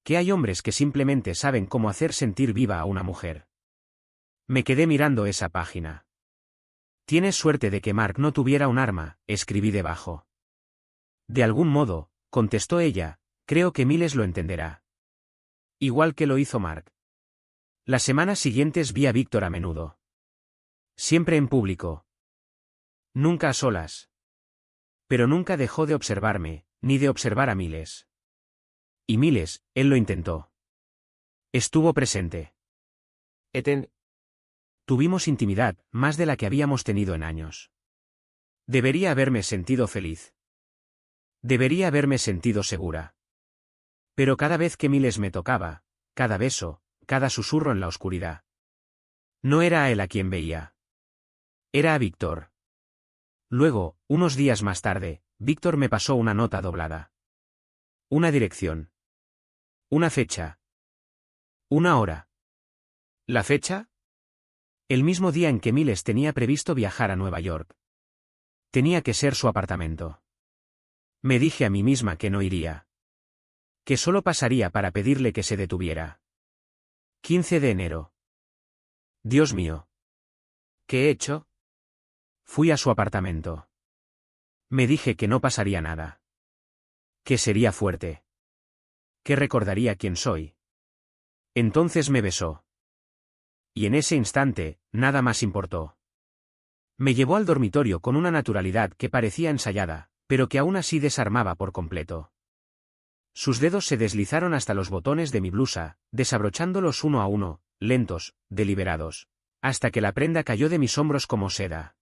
[SPEAKER 1] Que hay hombres que simplemente saben cómo hacer sentir viva a una mujer. Me quedé mirando esa página. Tienes suerte de que Mark no tuviera un arma, escribí debajo. De algún modo, contestó ella, creo que Miles lo entenderá. Igual que lo hizo Mark. Las semanas siguientes vi a Víctor a menudo. Siempre en público. Nunca a solas. Pero nunca dejó de observarme, ni de observar a Miles. Y Miles, él lo intentó. Estuvo presente. Tuvimos intimidad, más de la que habíamos tenido en años. Debería haberme sentido feliz. Debería haberme sentido segura. Pero cada vez que Miles me tocaba, cada beso, cada susurro en la oscuridad, No era a él a quien veía. Era a Víctor. Luego, unos días más tarde, Víctor me pasó una nota doblada. Una dirección. Una fecha. Una hora. ¿La fecha? El mismo día en que Miles tenía previsto viajar a Nueva York. Tenía que ser su apartamento. Me dije a mí misma que no iría. Que solo pasaría para pedirle que se detuviera. 15 de enero. Dios mío. ¿Qué he hecho? Fui a su apartamento. Me dije que no pasaría nada. Que sería fuerte. Que recordaría quién soy. Entonces me besó. Y en ese instante, nada más importó. Me llevó al dormitorio con una naturalidad que parecía ensayada, pero que aún así desarmaba por completo. Sus dedos se deslizaron hasta los botones de mi blusa, desabrochándlos uno a uno, lentos, deliberados, hasta que la prenda cayó de mis hombros como seda.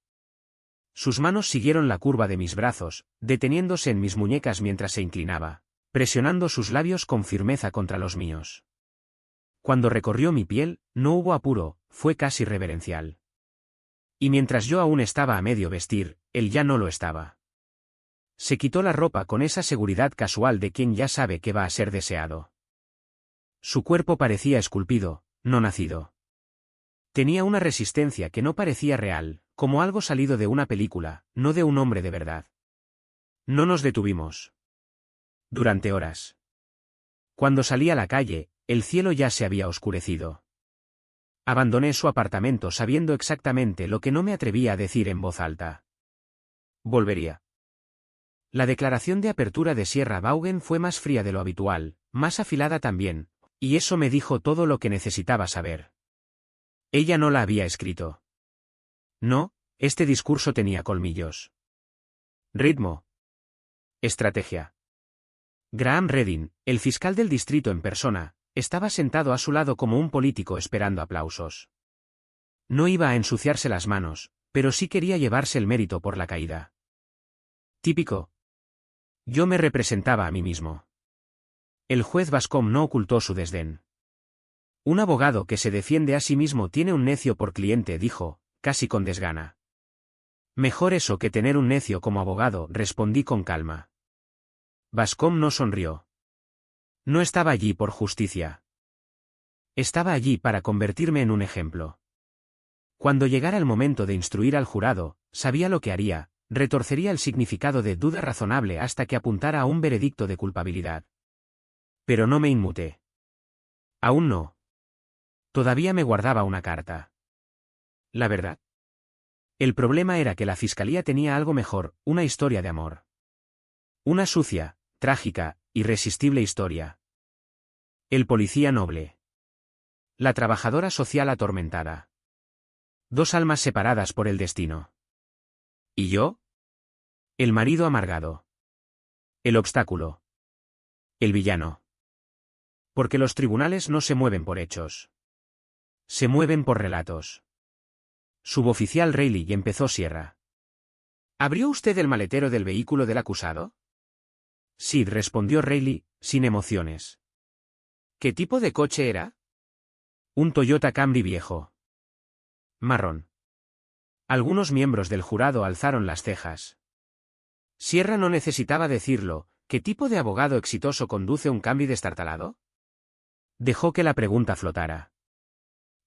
[SPEAKER 1] Sus manos siguieron la curva de mis brazos, deteniéndose en mis muñecas mientras se inclinaba, presionando sus labios con firmeza contra los míos. Cuando recorrió mi piel, no hubo apuro, fue casi reverencial. Y mientras yo aún estaba a medio vestir, él ya no lo estaba. Se quitó la ropa con esa seguridad casual de quien ya sabe que va a ser deseado. Su cuerpo parecía esculpido, no nacido. Tenía una resistencia que no parecía real, como algo salido de una película, no de un hombre de verdad. No nos detuvimos. Durante horas. Cuando salí a la calle, el cielo ya se había oscurecido. Abandoné su apartamento sabiendo exactamente lo que no me atrevía a decir en voz alta. Volvería. La declaración de apertura de Sierra Vaughan fue más fría de lo habitual, más afilada también, y eso me dijo todo lo que necesitaba saber. Ella no la había escrito. No, este discurso tenía colmillos. Ritmo. Estrategia. Graham Redding, el fiscal del distrito en persona, estaba sentado a su lado como un político esperando aplausos. No iba a ensuciarse las manos, pero sí quería llevarse el mérito por la caída. Típico. Yo me representaba a mí mismo. El juez Bascom no ocultó su desdén. Un abogado que se defiende a sí mismo tiene un necio por cliente, dijo, casi con desgana. Mejor eso que tener un necio como abogado, respondí con calma. Bascom no sonrió. No estaba allí por justicia. Estaba allí para convertirme en un ejemplo. Cuando llegara el momento de instruir al jurado, sabía lo que haría, retorcería el significado de duda razonable hasta que apuntara a un veredicto de culpabilidad. Pero no me inmuté. Aún no. Todavía me guardaba una carta. La verdad. El problema era que la fiscalía tenía algo mejor, una historia de amor. Una sucia, trágica, irresistible historia. El policía noble. La trabajadora social atormentada. Dos almas separadas por el destino. ¿Y yo? El marido amargado. El obstáculo. El villano. Porque los tribunales no se mueven por hechos. Se mueven por relatos. Suboficial Reilly, empezó Sierra. ¿Abrió usted el maletero del vehículo del acusado? Sí, respondió Reilly, sin emociones. ¿Qué tipo de coche era? Un Toyota Camry viejo. Marrón. Algunos miembros del jurado alzaron las cejas. Sierra no necesitaba decirlo. ¿Qué tipo de abogado exitoso conduce un Camry destartalado? Dejó que la pregunta flotara.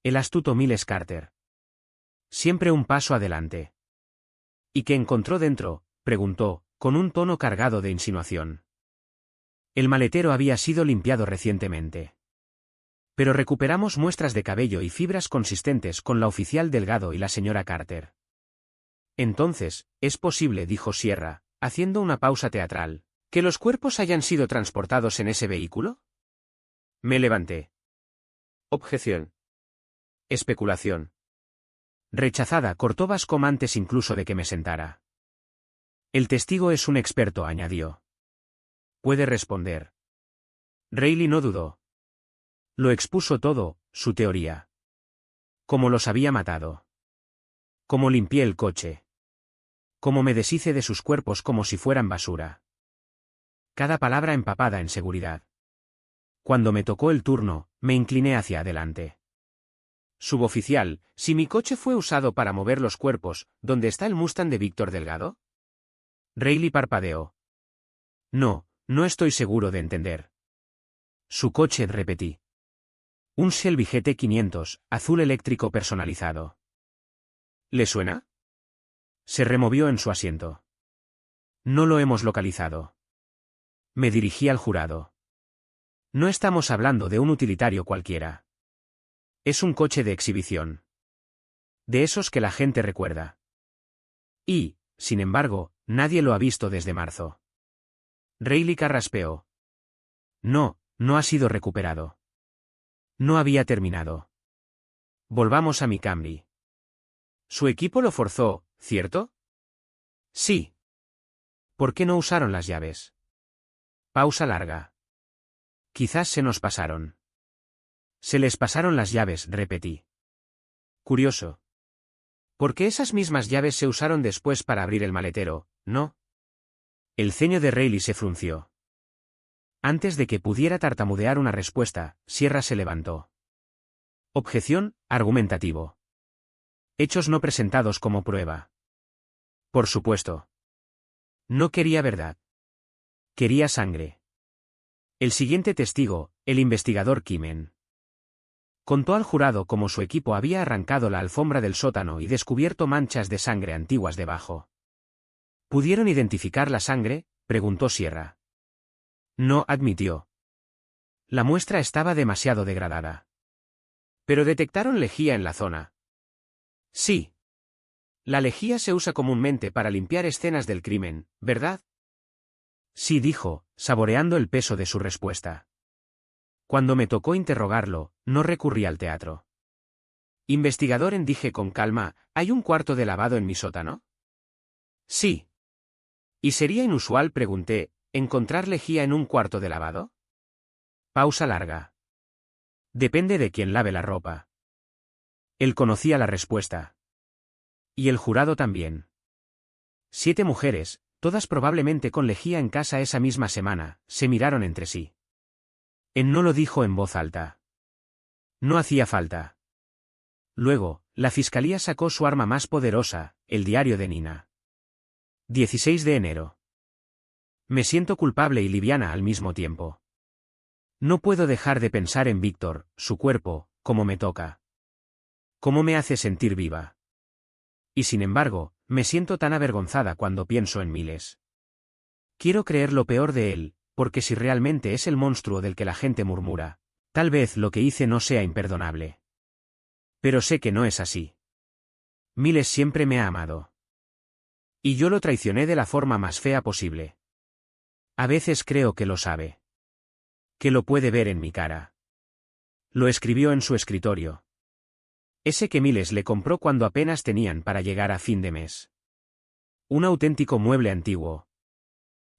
[SPEAKER 1] El astuto Miles Carter. Siempre un paso adelante. ¿Y qué encontró dentro?, preguntó, con un tono cargado de insinuación. El maletero había sido limpiado recientemente. Pero recuperamos muestras de cabello y fibras consistentes con la oficial Delgado y la señora Carter. Entonces, es posible, dijo Sierra, haciendo una pausa teatral, ¿que los cuerpos hayan sido transportados en ese vehículo? Me levanté. Objeción. Especulación. Rechazada, cortó Bascom antes incluso de que me sentara. El testigo es un experto, añadió. Puede responder. Reilly no dudó. Lo expuso todo, su teoría. Cómo los había matado. Cómo limpié el coche. Cómo me deshice de sus cuerpos como si fueran basura. Cada palabra empapada en seguridad. Cuando me tocó el turno, me incliné hacia adelante. Suboficial, si mi coche fue usado para mover los cuerpos, ¿dónde está el Mustang de Víctor Delgado? Rayleigh parpadeó. No, no estoy seguro de entender. Su coche, repetí. Un Shelby GT500, azul eléctrico personalizado. ¿Le suena? Se removió en su asiento. No lo hemos localizado. Me dirigí al jurado. No estamos hablando de un utilitario cualquiera. Es un coche de exhibición. De esos que la gente recuerda. Y, sin embargo, nadie lo ha visto desde marzo. Rayleigh carraspeó. No, no ha sido recuperado. No había terminado. Volvamos a mi Camry. Su equipo lo forzó, ¿cierto? Sí. ¿Por qué no usaron las llaves? Pausa larga. Quizás se nos pasaron. Se les pasaron las llaves, repetí. Curioso. Porque esas mismas llaves se usaron después para abrir el maletero, ¿no? El ceño de Rayleigh se frunció. Antes de que pudiera tartamudear una respuesta, Sierra se levantó. Objeción, argumentativo. Hechos no presentados como prueba. Por supuesto. No quería verdad. Quería sangre. El siguiente testigo, el investigador Kimen. Contó al jurado cómo su equipo había arrancado la alfombra del sótano y descubierto manchas de sangre antiguas debajo. ¿Pudieron identificar la sangre?, preguntó Sierra. No, admitió. La muestra estaba demasiado degradada. Pero detectaron lejía en la zona. Sí. La lejía se usa comúnmente para limpiar escenas del crimen, ¿verdad? Sí, dijo, saboreando el peso de su respuesta. Cuando me tocó interrogarlo, no recurrí al teatro. Investigador, dije con calma, ¿hay un cuarto de lavado en mi sótano? Sí. ¿Y sería inusual, pregunté, encontrar lejía en un cuarto de lavado? Pausa larga. Depende de quién lave la ropa. Él conocía la respuesta. Y el jurado también. 7 mujeres, todas probablemente con lejía en casa esa misma semana, se miraron entre sí. Él no lo dijo en voz alta. No hacía falta. Luego, la fiscalía sacó su arma más poderosa, el diario de Nina. 16 de enero. Me siento culpable y liviana al mismo tiempo. No puedo dejar de pensar en Víctor, su cuerpo, como me toca. Cómo me hace sentir viva. Y sin embargo, me siento tan avergonzada cuando pienso en Miles. Quiero creer lo peor de él, porque si realmente es el monstruo del que la gente murmura, tal vez lo que hice no sea imperdonable. Pero sé que no es así. Miles siempre me ha amado. Y yo lo traicioné de la forma más fea posible. A veces creo que lo sabe. Que lo puede ver en mi cara. Lo escribió en su escritorio. Ese que Miles le compró cuando apenas tenían para llegar a fin de mes. Un auténtico mueble antiguo.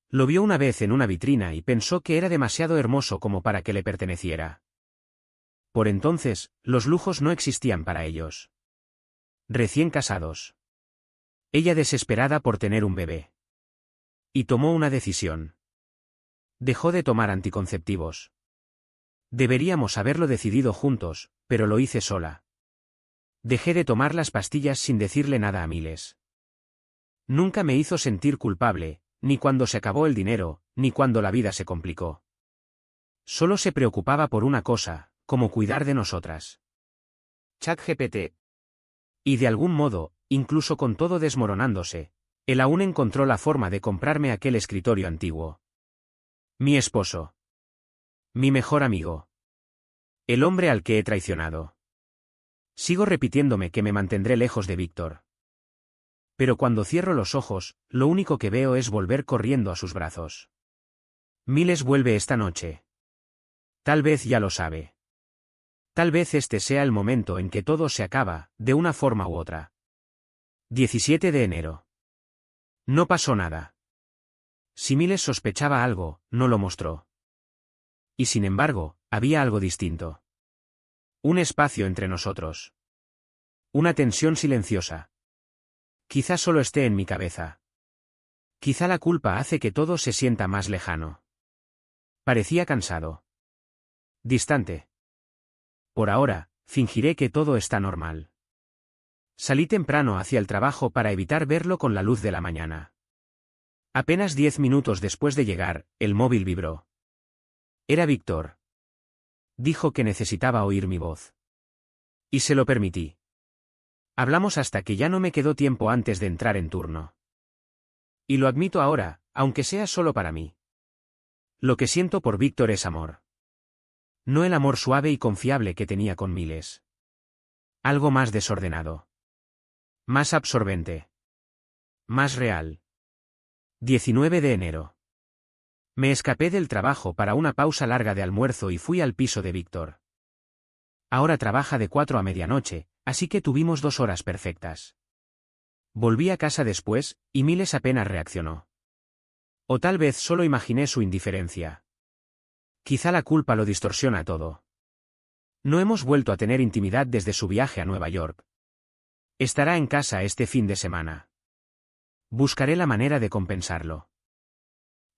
[SPEAKER 1] Lo vio una vez en una vitrina y pensó que era demasiado hermoso como para que le perteneciera. Por entonces, los lujos no existían para ellos. Recién casados. Ella desesperada por tener un bebé. Y tomó una decisión. Dejó de tomar anticonceptivos. Deberíamos haberlo decidido juntos, pero lo hice sola. Dejé de tomar las pastillas sin decirle nada a Miles. Nunca me hizo sentir culpable, ni cuando se acabó el dinero, ni cuando la vida se complicó. Solo se preocupaba por una cosa, como cuidar de nosotras. ChatGPT. Y de algún modo, incluso con todo desmoronándose, él aún encontró la forma de comprarme aquel escritorio antiguo. Mi esposo. Mi mejor amigo. El hombre al que he traicionado. Sigo repitiéndome que me mantendré lejos de Víctor. Pero cuando cierro los ojos, lo único que veo es volver corriendo a sus brazos. Miles vuelve esta noche. Tal vez ya lo sabe. Tal vez este sea el momento en que todo se acaba, de una forma u otra. 17 de enero. No pasó nada. Si Miles sospechaba algo, no lo mostró. Y sin embargo, había algo distinto. Un espacio entre nosotros. Una tensión silenciosa. Quizá solo esté en mi cabeza. Quizá la culpa hace que todo se sienta más lejano. Parecía cansado. Distante. Por ahora, Fingiré que todo está normal. Salí temprano hacia el trabajo para evitar verlo con la luz de la mañana. Apenas 10 minutos después de llegar, el móvil vibró. Era Víctor. Dijo que necesitaba oír mi voz. Y se lo permití. Hablamos hasta que ya no me quedó tiempo antes de entrar en turno. Y lo admito ahora, aunque sea solo para mí. Lo que siento por Víctor es amor. No el amor suave y confiable que tenía con Miles. Algo más desordenado. Más absorbente. Más real. 19 de enero. Me escapé del trabajo para una pausa larga de almuerzo y fui al piso de Víctor. Ahora trabaja de 4 a medianoche, así que tuvimos 2 horas perfectas. Volví a casa después, y Miles apenas reaccionó. O tal vez solo imaginé su indiferencia. Quizá la culpa lo distorsiona todo. No hemos vuelto a tener intimidad desde su viaje a Nueva York. Estará en casa este fin de semana. Buscaré la manera de compensarlo.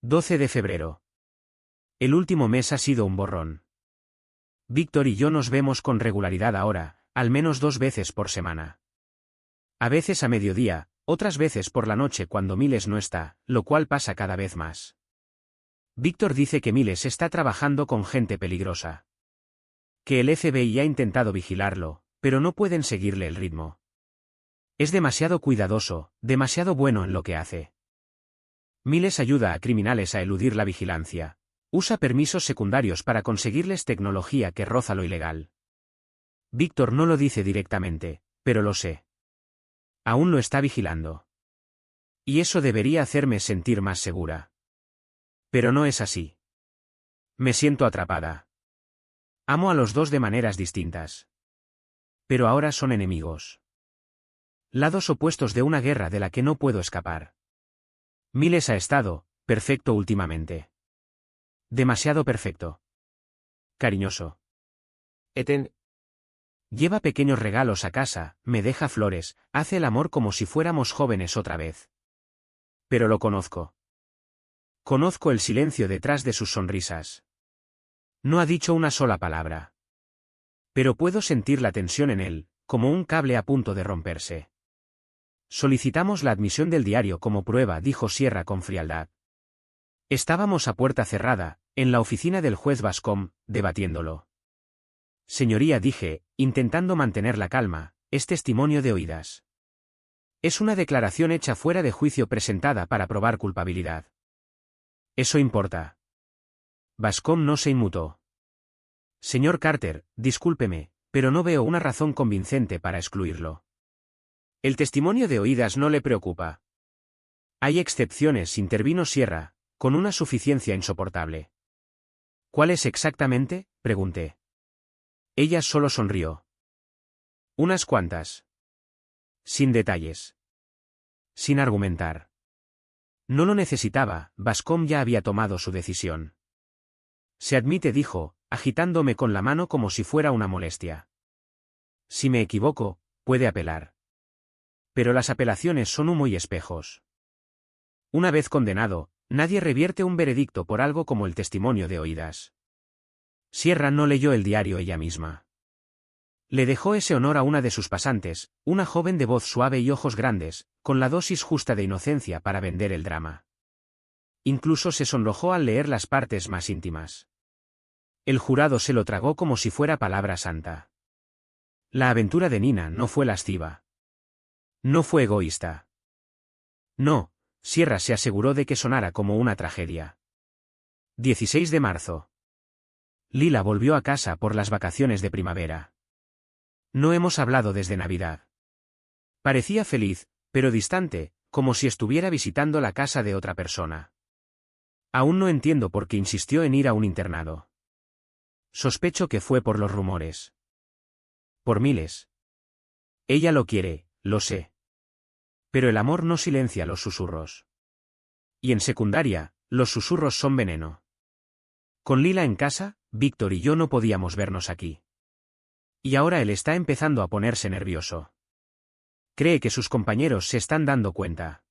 [SPEAKER 1] 12 de febrero. El último mes ha sido un borrón. Víctor y yo nos vemos con regularidad ahora, al menos 2 veces por semana. A veces a mediodía, otras veces por la noche cuando Miles no está, lo cual pasa cada vez más. Víctor dice que Miles está trabajando con gente peligrosa. Que el FBI ha intentado vigilarlo, pero no pueden seguirle el ritmo. Es demasiado cuidadoso, demasiado bueno en lo que hace. Miles ayuda a criminales a eludir la vigilancia. Usa permisos secundarios para conseguirles tecnología que roza lo ilegal. Víctor no lo dice directamente, pero lo sé. Aún lo está vigilando. Y eso debería hacerme sentir más segura. Pero no es así. Me siento atrapada. Amo a los dos de maneras distintas. Pero ahora son enemigos. Lados opuestos de una guerra de la que no puedo escapar. Miles ha estado perfecto últimamente. Demasiado perfecto. Cariñoso.
[SPEAKER 2] Ethan,
[SPEAKER 1] Lleva pequeños regalos a casa, me deja flores, hace el amor como si fuéramos jóvenes otra vez. Pero lo conozco. Conozco el silencio detrás de sus sonrisas. No ha dicho una sola palabra. Pero puedo sentir la tensión en él, como un cable a punto de romperse. Solicitamos la admisión del diario como prueba, dijo Sierra con frialdad. Estábamos a puerta cerrada, en la oficina del juez Bascom, debatiéndolo. Señoría, dije, intentando mantener la calma, es testimonio de oídas. Es una declaración hecha fuera de juicio presentada para probar culpabilidad. Eso importa. Bascom no se inmutó. Señor Carter, discúlpeme, pero no veo una razón convincente para excluirlo. El testimonio de oídas no le preocupa. Hay excepciones, intervino Sierra, con una suficiencia insoportable. ¿Cuáles exactamente?, pregunté. Ella solo sonrió. Unas cuantas. Sin detalles. Sin argumentar. No lo necesitaba, Bascom ya había tomado su decisión. Se admite, dijo, agitándome con la mano como si fuera una molestia. Si me equivoco, puede apelar. Pero las apelaciones son humo y espejos. Una vez condenado, nadie revierte un veredicto por algo como el testimonio de oídas. Sierra no leyó el diario ella misma. Le dejó ese honor a una de sus pasantes, una joven de voz suave y ojos grandes, con la dosis justa de inocencia para vender el drama. Incluso se sonrojó al leer las partes más íntimas. El jurado se lo tragó como si fuera palabra santa. La aventura de Nina no fue lasciva. No fue egoísta. No, Sierra se aseguró de que sonara como una tragedia. 16 de marzo. Lila volvió a casa por las vacaciones de primavera. No hemos hablado desde Navidad. Parecía feliz, pero distante, como si estuviera visitando la casa de otra persona. Aún no entiendo por qué insistió en ir a un internado. Sospecho que fue por los rumores. Por Miles. Ella lo quiere, lo sé. Pero el amor no silencia los susurros. Y en secundaria, los susurros son veneno. Con Lila en casa, Víctor y yo no podíamos vernos aquí. Y ahora él está empezando a ponerse nervioso. Cree que sus compañeros se están dando cuenta.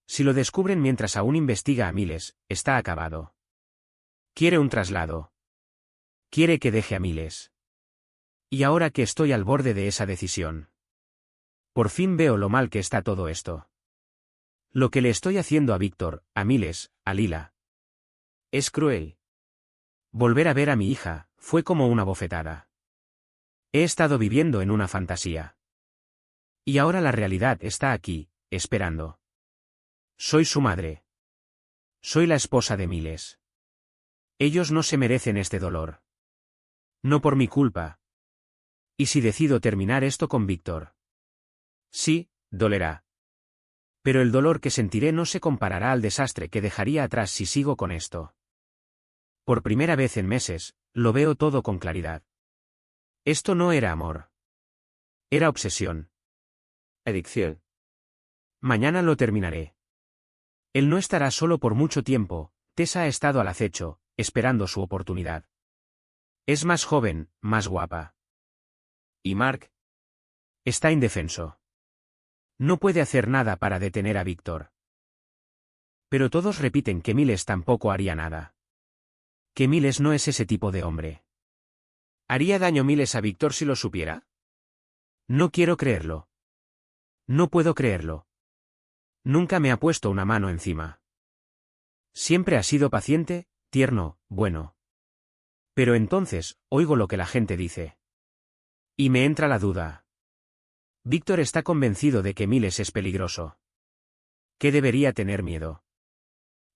[SPEAKER 1] Si lo descubren mientras aún investiga a Miles, está acabado. Quiere un traslado. Quiere que deje a Miles. Y ahora que estoy al borde de esa decisión, por fin veo lo mal que está todo esto. Lo que le estoy haciendo a Víctor, a Miles, a Lila. Es cruel. Volver a ver a mi hija fue como una bofetada. He estado viviendo en una fantasía. Y ahora la realidad está aquí, esperando. Soy su madre. Soy la esposa de Miles. Ellos no se merecen este dolor. No por mi culpa. ¿Y si decido terminar esto con Víctor? Sí, dolerá. Pero el dolor que sentiré no se comparará al desastre que dejaría atrás si sigo con esto. Por primera vez en meses, lo veo todo con claridad. Esto no era amor. Era obsesión. Adicción. Mañana lo terminaré. Él no estará solo por mucho tiempo. Tessa ha estado al acecho, esperando su oportunidad. Es más joven, más guapa. ¿Y Mark? Está indefenso. No puede hacer nada para detener a Víctor. Pero todos repiten que Miles tampoco haría nada. Que Miles no es ese tipo de hombre. ¿Haría daño Miles a Víctor si lo supiera? No quiero creerlo. No puedo creerlo. Nunca me ha puesto una mano encima. Siempre ha sido paciente, tierno, bueno. Pero entonces, oigo lo que la gente dice. Y me entra la duda. Víctor está convencido de que Miles es peligroso. Que debería tener miedo.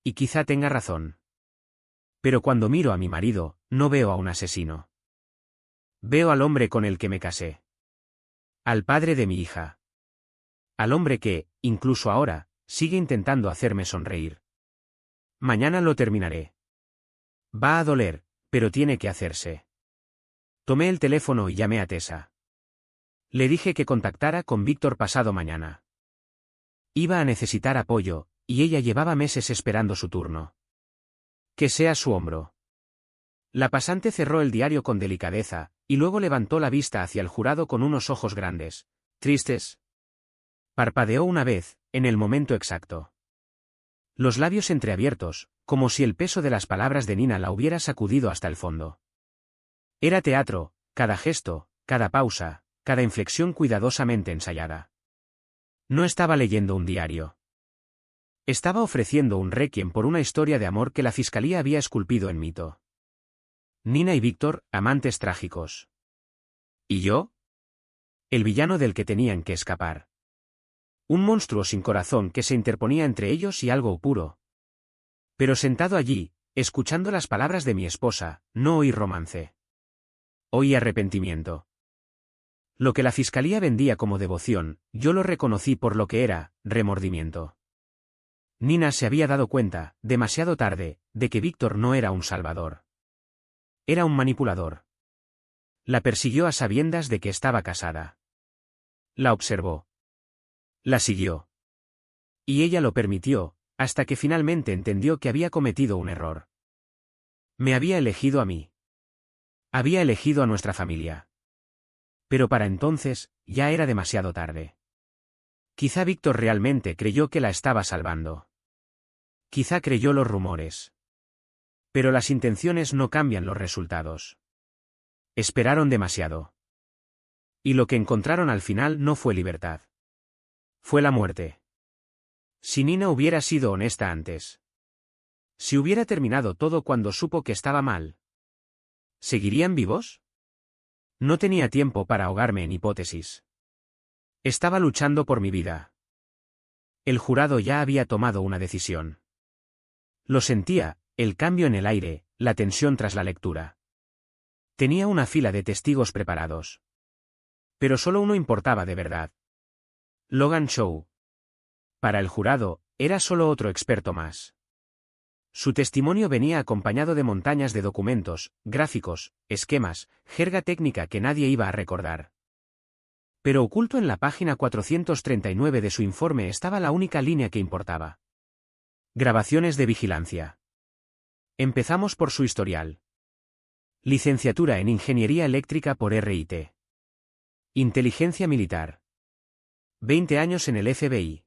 [SPEAKER 1] Y quizá tenga razón. Pero cuando miro a mi marido, no veo a un asesino. Veo al hombre con el que me casé. Al padre de mi hija. Al hombre que, incluso ahora, sigue intentando hacerme sonreír. Mañana lo terminaré. Va a doler, pero tiene que hacerse. Tomé el teléfono y llamé a Tessa. Le dije que contactara con Víctor pasado mañana. Iba a necesitar apoyo, y ella llevaba meses esperando su turno. Que sea su hombro. La pasante cerró el diario con delicadeza, y luego levantó la vista hacia el jurado con unos ojos grandes, tristes. Parpadeó una vez, en el momento exacto. Los labios entreabiertos, como si el peso de las palabras de Nina la hubiera sacudido hasta el fondo. Era teatro, cada gesto, cada pausa, cada inflexión cuidadosamente ensayada. No estaba leyendo un diario. Estaba ofreciendo un requiem por una historia de amor que la fiscalía había esculpido en mito. Nina y Víctor, amantes trágicos. ¿Y yo? El villano del que tenían que escapar. Un monstruo sin corazón que se interponía entre ellos y algo puro. Pero sentado allí, escuchando las palabras de mi esposa, no oí romance. Oí arrepentimiento. Lo que la fiscalía vendía como devoción, yo lo reconocí por lo que era, remordimiento. Nina se había dado cuenta, demasiado tarde, de que Víctor no era un salvador. Era un manipulador. La persiguió a sabiendas de que estaba casada. La observó. La siguió. Y ella lo permitió, hasta que finalmente entendió que había cometido un error. Me había elegido a mí. Había elegido a nuestra familia. Pero para entonces, ya era demasiado tarde. Quizá Víctor realmente creyó que la estaba salvando. Quizá creyó los rumores. Pero las intenciones no cambian los resultados. Esperaron demasiado. Y lo que encontraron al final no fue libertad. Fue la muerte. Si Nina hubiera sido honesta antes. Si hubiera terminado todo cuando supo que estaba mal. ¿Seguirían vivos? No tenía tiempo para ahogarme en hipótesis. Estaba luchando por mi vida. El jurado ya había tomado una decisión. Lo sentía, el cambio en el aire, la tensión tras la lectura. Tenía una fila de testigos preparados. Pero solo uno importaba de verdad. Logan Shaw. Para el jurado, era solo otro experto más. Su testimonio venía acompañado de montañas de documentos, gráficos, esquemas, jerga técnica que nadie iba a recordar. Pero oculto en la página 439 de su informe estaba la única línea que importaba. Grabaciones de vigilancia. Empezamos por su historial. Licenciatura en Ingeniería Eléctrica por RIT. Inteligencia militar. 20 años en el FBI.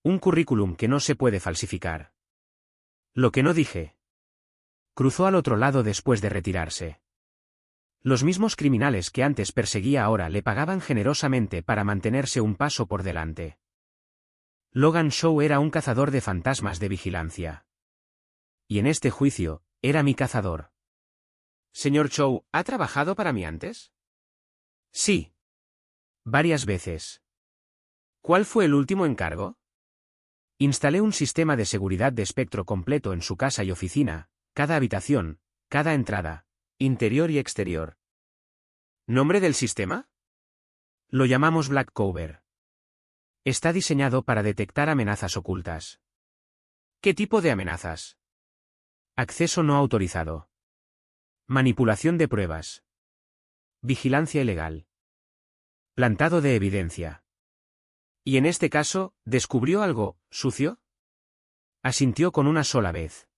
[SPEAKER 1] Un currículum que no se puede falsificar. Lo que no dije. Cruzó al otro lado después de retirarse. Los mismos criminales que antes perseguía ahora le pagaban generosamente para mantenerse un paso por delante. Logan Shaw era un cazador de fantasmas de vigilancia. Y en este juicio, era mi cazador.
[SPEAKER 2] Señor Shaw, ¿ha trabajado para mí antes?
[SPEAKER 1] Sí. Varias veces.
[SPEAKER 2] ¿Cuál fue el último encargo?
[SPEAKER 1] Instalé un sistema de seguridad de espectro completo en su casa y oficina, cada habitación, cada entrada, interior y exterior.
[SPEAKER 2] ¿Nombre del sistema?
[SPEAKER 1] Lo llamamos Black Cover. Está diseñado para detectar amenazas ocultas.
[SPEAKER 2] ¿Qué tipo de amenazas?
[SPEAKER 1] Acceso no autorizado. Manipulación de pruebas. Vigilancia ilegal. Plantado de evidencia.
[SPEAKER 2] ¿Y en este caso, descubrió algo sucio?
[SPEAKER 1] Asintió con una sola vez.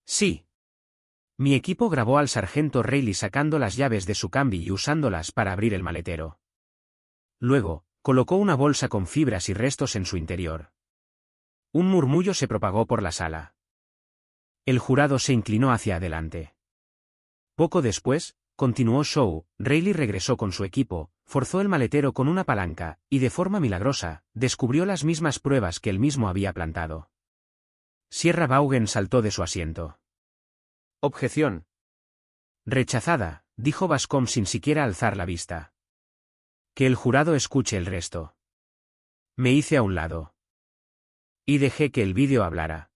[SPEAKER 1] Sí. Mi equipo grabó al sargento Reilly sacando las llaves de su cambi y usándolas para abrir el maletero. Luego, colocó una bolsa con fibras y restos en su interior. Un murmullo se propagó por la sala. El jurado se inclinó hacia adelante. Poco después, continuó Shaw, Reilly regresó con su equipo, forzó el maletero con una palanca, y de forma milagrosa, descubrió las mismas pruebas que él mismo había plantado. Sierra Vaughan saltó de su asiento.
[SPEAKER 2] Objeción.
[SPEAKER 1] Rechazada, dijo Bascom sin siquiera alzar la vista. Que el jurado escuche el resto. Me hice a un lado. Y dejé que el vídeo hablara.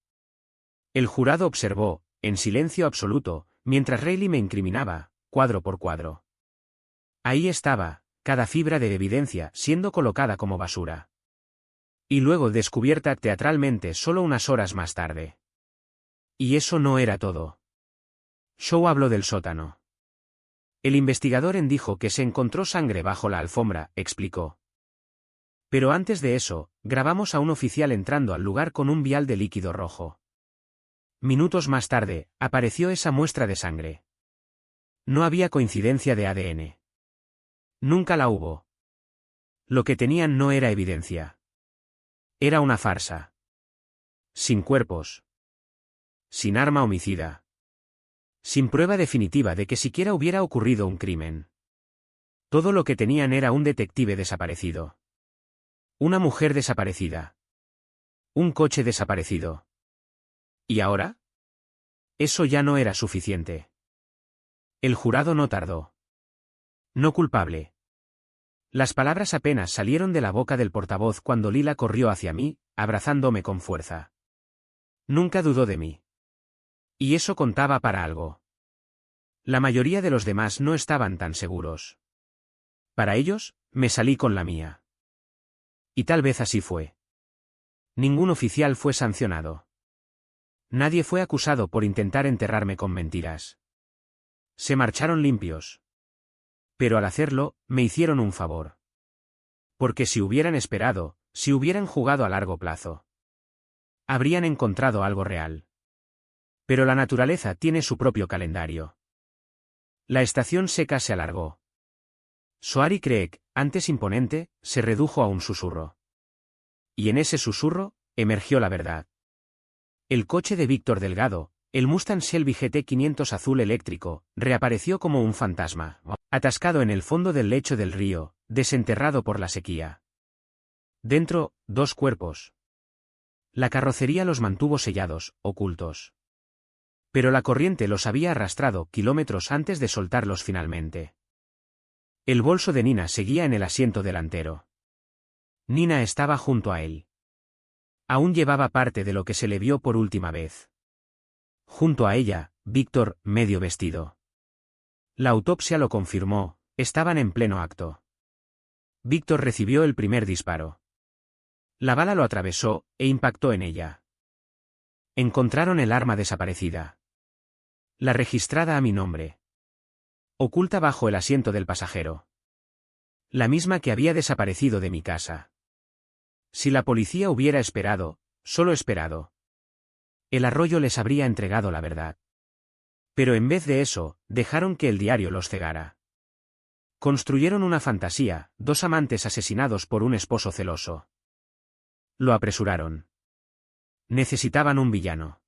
[SPEAKER 1] El jurado observó, en silencio absoluto, mientras Reilly me incriminaba, cuadro por cuadro. Ahí estaba, cada fibra de evidencia siendo colocada como basura. Y luego descubierta teatralmente solo unas horas más tarde. Y eso no era todo. Shaw habló del sótano. El investigador dijo que se encontró sangre bajo la alfombra, explicó. Pero antes de eso, grabamos a un oficial entrando al lugar con un vial de líquido rojo. Minutos más tarde, apareció esa muestra de sangre. No había coincidencia de ADN. Nunca la hubo. Lo que tenían no era evidencia. Era una farsa. Sin cuerpos. Sin arma homicida. Sin prueba definitiva de que siquiera hubiera ocurrido un crimen. Todo lo que tenían era un detective desaparecido. Una mujer desaparecida. Un coche desaparecido. ¿Y ahora? Eso ya no era suficiente. El jurado no tardó. No culpable. Las palabras apenas salieron de la boca del portavoz cuando Lila corrió hacia mí, abrazándome con fuerza. Nunca dudó de mí. Y eso contaba para algo. La mayoría de los demás no estaban tan seguros. Para ellos, me salí con la mía. Y tal vez así fue. Ningún oficial fue sancionado. Nadie fue acusado por intentar enterrarme con mentiras. Se marcharon limpios. Pero al hacerlo, me hicieron un favor. Porque si hubieran esperado, si hubieran jugado a largo plazo, habrían encontrado algo real. Pero la naturaleza tiene su propio calendario. La estación seca se alargó. Soari Creek, antes imponente, se redujo a un susurro. Y en ese susurro, emergió la verdad. El coche de Víctor Delgado, el Mustang Shelby GT500 azul eléctrico, reapareció como un fantasma, atascado en el fondo del lecho del río, desenterrado por la sequía. Dentro, dos cuerpos. La carrocería los mantuvo sellados, ocultos. Pero la corriente los había arrastrado kilómetros antes de soltarlos finalmente. El bolso de Nina seguía en el asiento delantero. Nina estaba junto a él. Aún llevaba parte de lo que se le vio por última vez. Junto a ella, Víctor, medio vestido. La autopsia lo confirmó, estaban en pleno acto. Víctor recibió el primer disparo. La bala lo atravesó, e impactó en ella. Encontraron el arma desaparecida. La registrada a mi nombre. Oculta bajo el asiento del pasajero. La misma que había desaparecido de mi casa. Si la policía hubiera esperado, solo esperado, el arroyo les habría entregado la verdad. Pero en vez de eso, dejaron que el diario los cegara. Construyeron una fantasía, dos amantes asesinados por un esposo celoso. Lo apresuraron. Necesitaban un villano.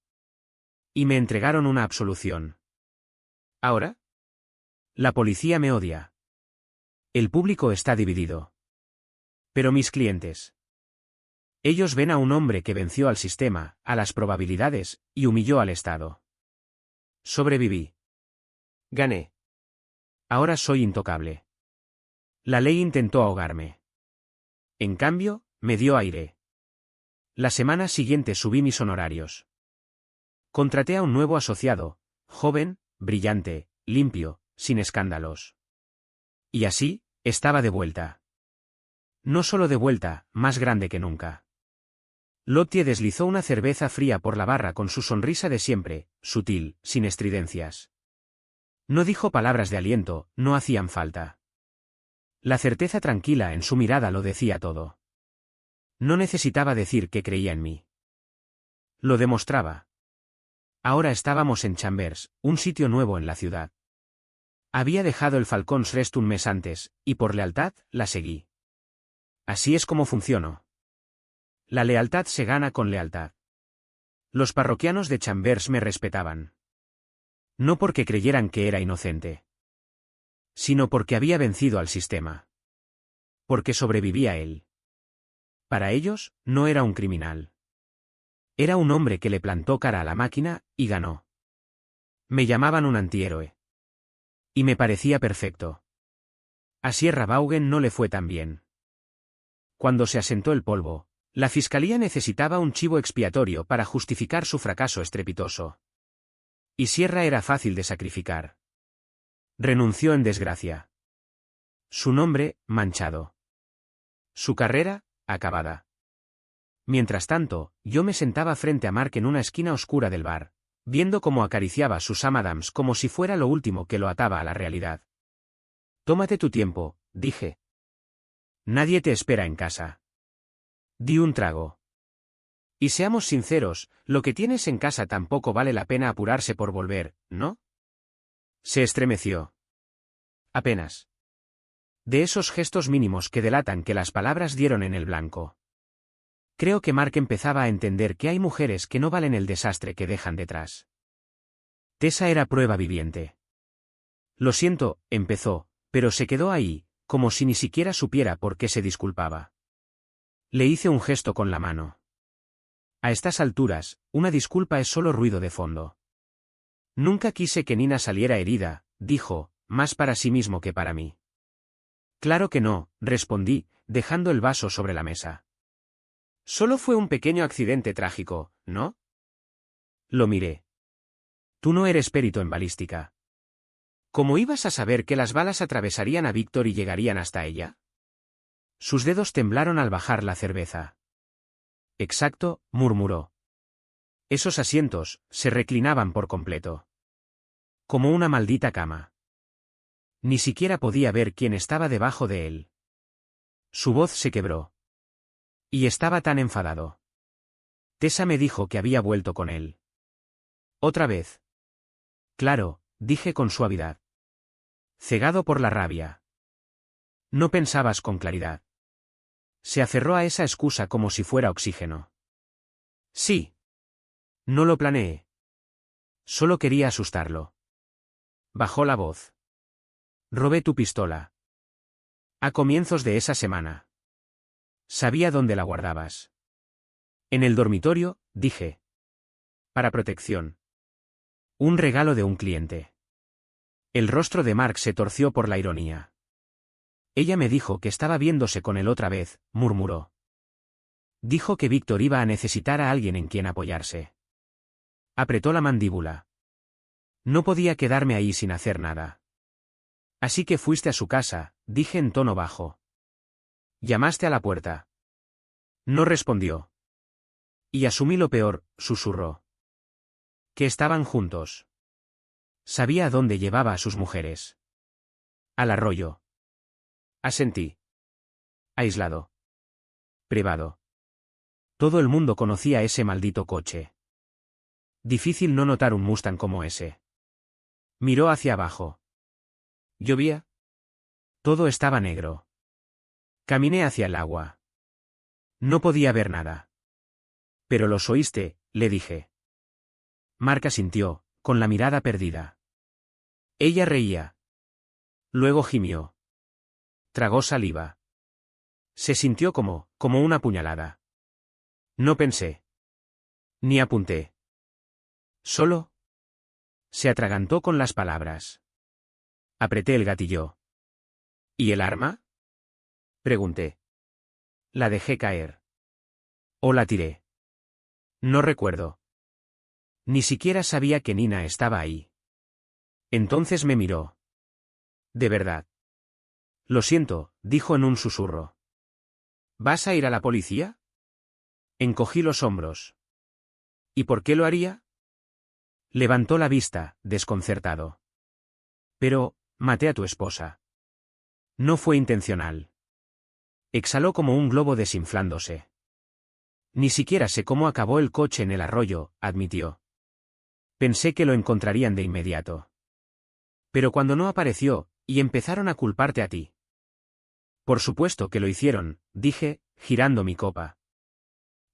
[SPEAKER 1] Y me entregaron una absolución.
[SPEAKER 2] ¿Ahora?
[SPEAKER 1] La policía me odia. El público está dividido. Pero mis clientes. Ellos ven a un hombre que venció al sistema, a las probabilidades, y humilló al Estado. Sobreviví. Gané. Ahora soy intocable. La ley intentó ahogarme. En cambio, me dio aire. La semana siguiente subí mis honorarios. Contraté a un nuevo asociado, joven, brillante, limpio, sin escándalos. Y así, estaba de vuelta. No solo de vuelta, más grande que nunca. Lottie deslizó una cerveza fría por la barra con su sonrisa de siempre, sutil, sin estridencias. No dijo palabras de aliento, no hacían falta. La certeza tranquila en su mirada lo decía todo. No necesitaba decir que creía en mí. Lo demostraba. Ahora estábamos en Chambers, un sitio nuevo en la ciudad. Había dejado el Falcons Rest un mes antes, y por lealtad, la seguí. Así es como funcionó. La lealtad se gana con lealtad. Los parroquianos de Chambers me respetaban. No porque creyeran que era inocente, sino porque había vencido al sistema. Porque sobrevivía a él. Para ellos, no era un criminal. Era un hombre que le plantó cara a la máquina, y ganó. Me llamaban un antihéroe. Y me parecía perfecto. A Sierra Vaughan no le fue tan bien. Cuando se asentó el polvo, la fiscalía necesitaba un chivo expiatorio para justificar su fracaso estrepitoso. Y Sierra era fácil de sacrificar. Renunció en desgracia. Su nombre, manchado. Su carrera, acabada. Mientras tanto, yo me sentaba frente a Mark en una esquina oscura del bar, viendo cómo acariciaba a su Sam Adams como si fuera lo último que lo ataba a la realidad. Tómate tu tiempo, dije. Nadie te espera en casa. Di un trago. Y seamos sinceros, lo que tienes en casa tampoco vale la pena apurarse por volver, ¿no? Se estremeció. Apenas. De esos gestos mínimos que delatan que las palabras dieron en el blanco. Creo que Mark empezaba a entender que hay mujeres que no valen el desastre que dejan detrás. Tessa era prueba viviente. Lo siento, empezó, pero se quedó ahí, como si ni siquiera supiera por qué se disculpaba. Le hice un gesto con la mano. A estas alturas, una disculpa es solo ruido de fondo. Nunca quise que Nina saliera herida, dijo, más para sí mismo que para mí. Claro que no, respondí, dejando el vaso sobre la mesa. Solo fue un pequeño accidente trágico, ¿no? Lo miré. Tú no eres perito en balística. ¿Cómo ibas a saber que las balas atravesarían a Víctor y llegarían hasta ella? Sus dedos temblaron al bajar la cerveza. Exacto, murmuró. Esos asientos se reclinaban por completo. Como una maldita cama. Ni siquiera podía ver quién estaba debajo de él. Su voz se quebró. Y estaba tan enfadado. Tessa me dijo que había vuelto con él. ¿Otra vez? Claro, dije con suavidad. Cegado por la rabia. No pensabas con claridad. Se aferró a esa excusa como si fuera oxígeno. Sí. No lo planeé. Solo quería asustarlo. Bajó la voz. Robé tu pistola. A comienzos de esa semana. Sabía dónde la guardabas. En el dormitorio, dije. Para protección. Un regalo de un cliente. El rostro de Mark se torció por la ironía. Ella me dijo que estaba viéndose con él otra vez, murmuró. Dijo que Víctor iba a necesitar a alguien en quien apoyarse. Apretó la mandíbula. No podía quedarme ahí sin hacer nada. Así que fuiste a su casa, dije en tono bajo. Llamaste a la puerta. No respondió. Y asumí lo peor, susurró. Que estaban juntos. Sabía a dónde llevaba a sus mujeres. Al arroyo. Asentí. Aislado. Privado. Todo el mundo conocía ese maldito coche. Difícil no notar un Mustang como ese. Miró hacia abajo. ¿Llovía? Todo estaba negro. Caminé hacia el agua. No podía ver nada. Pero los oíste, le dije. Mark asintió, con la mirada perdida. Ella reía. Luego gimió. Tragó saliva. Se sintió como una puñalada. No pensé. Ni apunté. Solo. Se atragantó con las palabras. Apreté el gatillo. ¿Y el arma? Pregunté. La dejé caer. ¿O la tiré? No recuerdo. Ni siquiera sabía que Nina estaba ahí. Entonces me miró. De verdad. Lo siento, dijo en un susurro. ¿Vas a ir a la policía? Encogí los hombros. ¿Y por qué lo haría? Levantó la vista, desconcertado. Pero, maté a tu esposa. No fue intencional. Exhaló como un globo desinflándose. Ni siquiera sé cómo acabó el coche en el arroyo, admitió. Pensé que lo encontrarían de inmediato. Pero cuando no apareció, y empezaron a culparte a ti. Por supuesto que lo hicieron, dije, girando mi copa.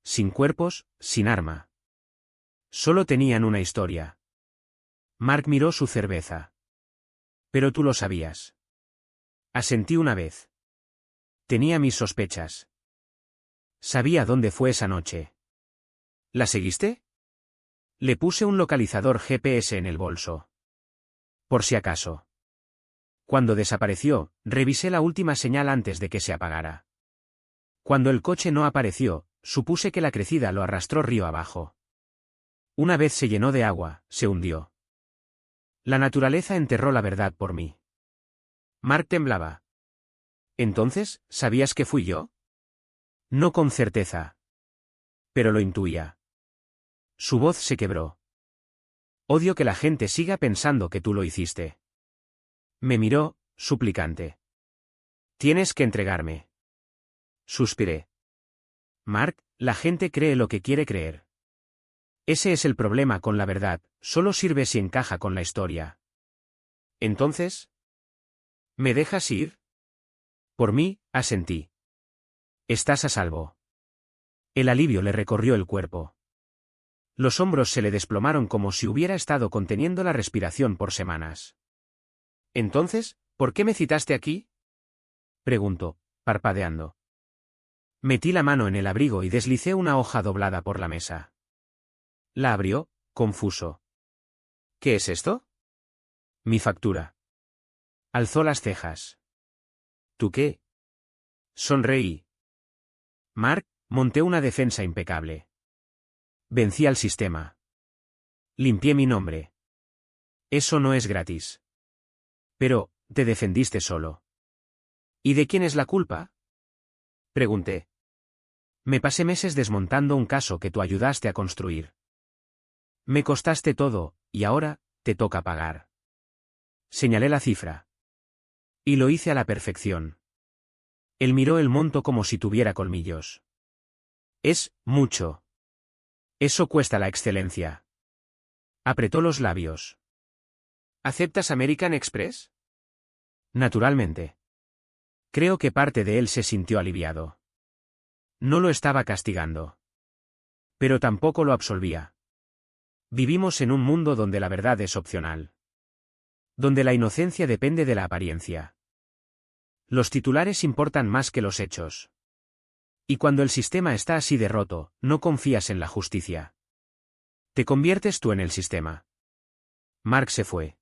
[SPEAKER 1] Sin cuerpos, sin arma. Solo tenían una historia. Mark miró su cerveza. Pero tú lo sabías. Asentí una vez. Tenía mis sospechas. Sabía dónde fue esa noche. ¿La seguiste? Le puse un localizador GPS en el bolso. Por si acaso. Cuando desapareció, revisé la última señal antes de que se apagara. Cuando el coche no apareció, supuse que la crecida lo arrastró río abajo. Una vez se llenó de agua, se hundió. La naturaleza enterró la verdad por mí. Mark temblaba. ¿Entonces, sabías que fui yo? No con certeza. Pero lo intuía. Su voz se quebró. Odio que la gente siga pensando que tú lo hiciste. Me miró, suplicante. Tienes que entregarme. Suspiré. Mark, la gente cree lo que quiere creer. Ese es el problema con la verdad, solo sirve si encaja con la historia. Entonces, ¿me dejas ir? Por mí, asentí. Estás a salvo. El alivio le recorrió el cuerpo. Los hombros se le desplomaron como si hubiera estado conteniendo la respiración por semanas. Entonces, ¿por qué me citaste aquí? Preguntó, parpadeando. Metí la mano en el abrigo y deslicé una hoja doblada por la mesa. La abrió, confuso. ¿Qué es esto? Mi factura. Alzó las cejas. ¿Tú qué? Sonreí. Mark, monté una defensa impecable. Vencí al sistema. Limpié mi nombre. Eso no es gratis. Pero, te defendiste solo. ¿Y de quién es la culpa? Pregunté. Me pasé meses desmontando un caso que tú ayudaste a construir. Me costaste todo, y ahora, te toca pagar. Señalé la cifra. Y lo hice a la perfección. Él miró el monto como si tuviera colmillos. Es mucho. Eso cuesta la excelencia. Apretó los labios. ¿Aceptas American Express? Naturalmente. Creo que parte de él se sintió aliviado. No lo estaba castigando. Pero tampoco lo absolvía. Vivimos en un mundo donde la verdad es opcional. Donde la inocencia depende de la apariencia. Los titulares importan más que los hechos. Y cuando el sistema está así de roto, no confías en la justicia. Te conviertes tú en el sistema. Mark se fue.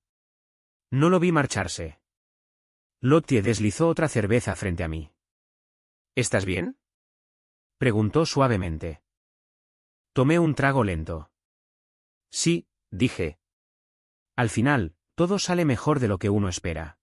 [SPEAKER 1] No lo vi marcharse. Lottie deslizó otra cerveza frente a mí. ¿Estás bien? Preguntó suavemente. Tomé un trago lento. Sí, dije. Al final, todo sale mejor de lo que uno espera.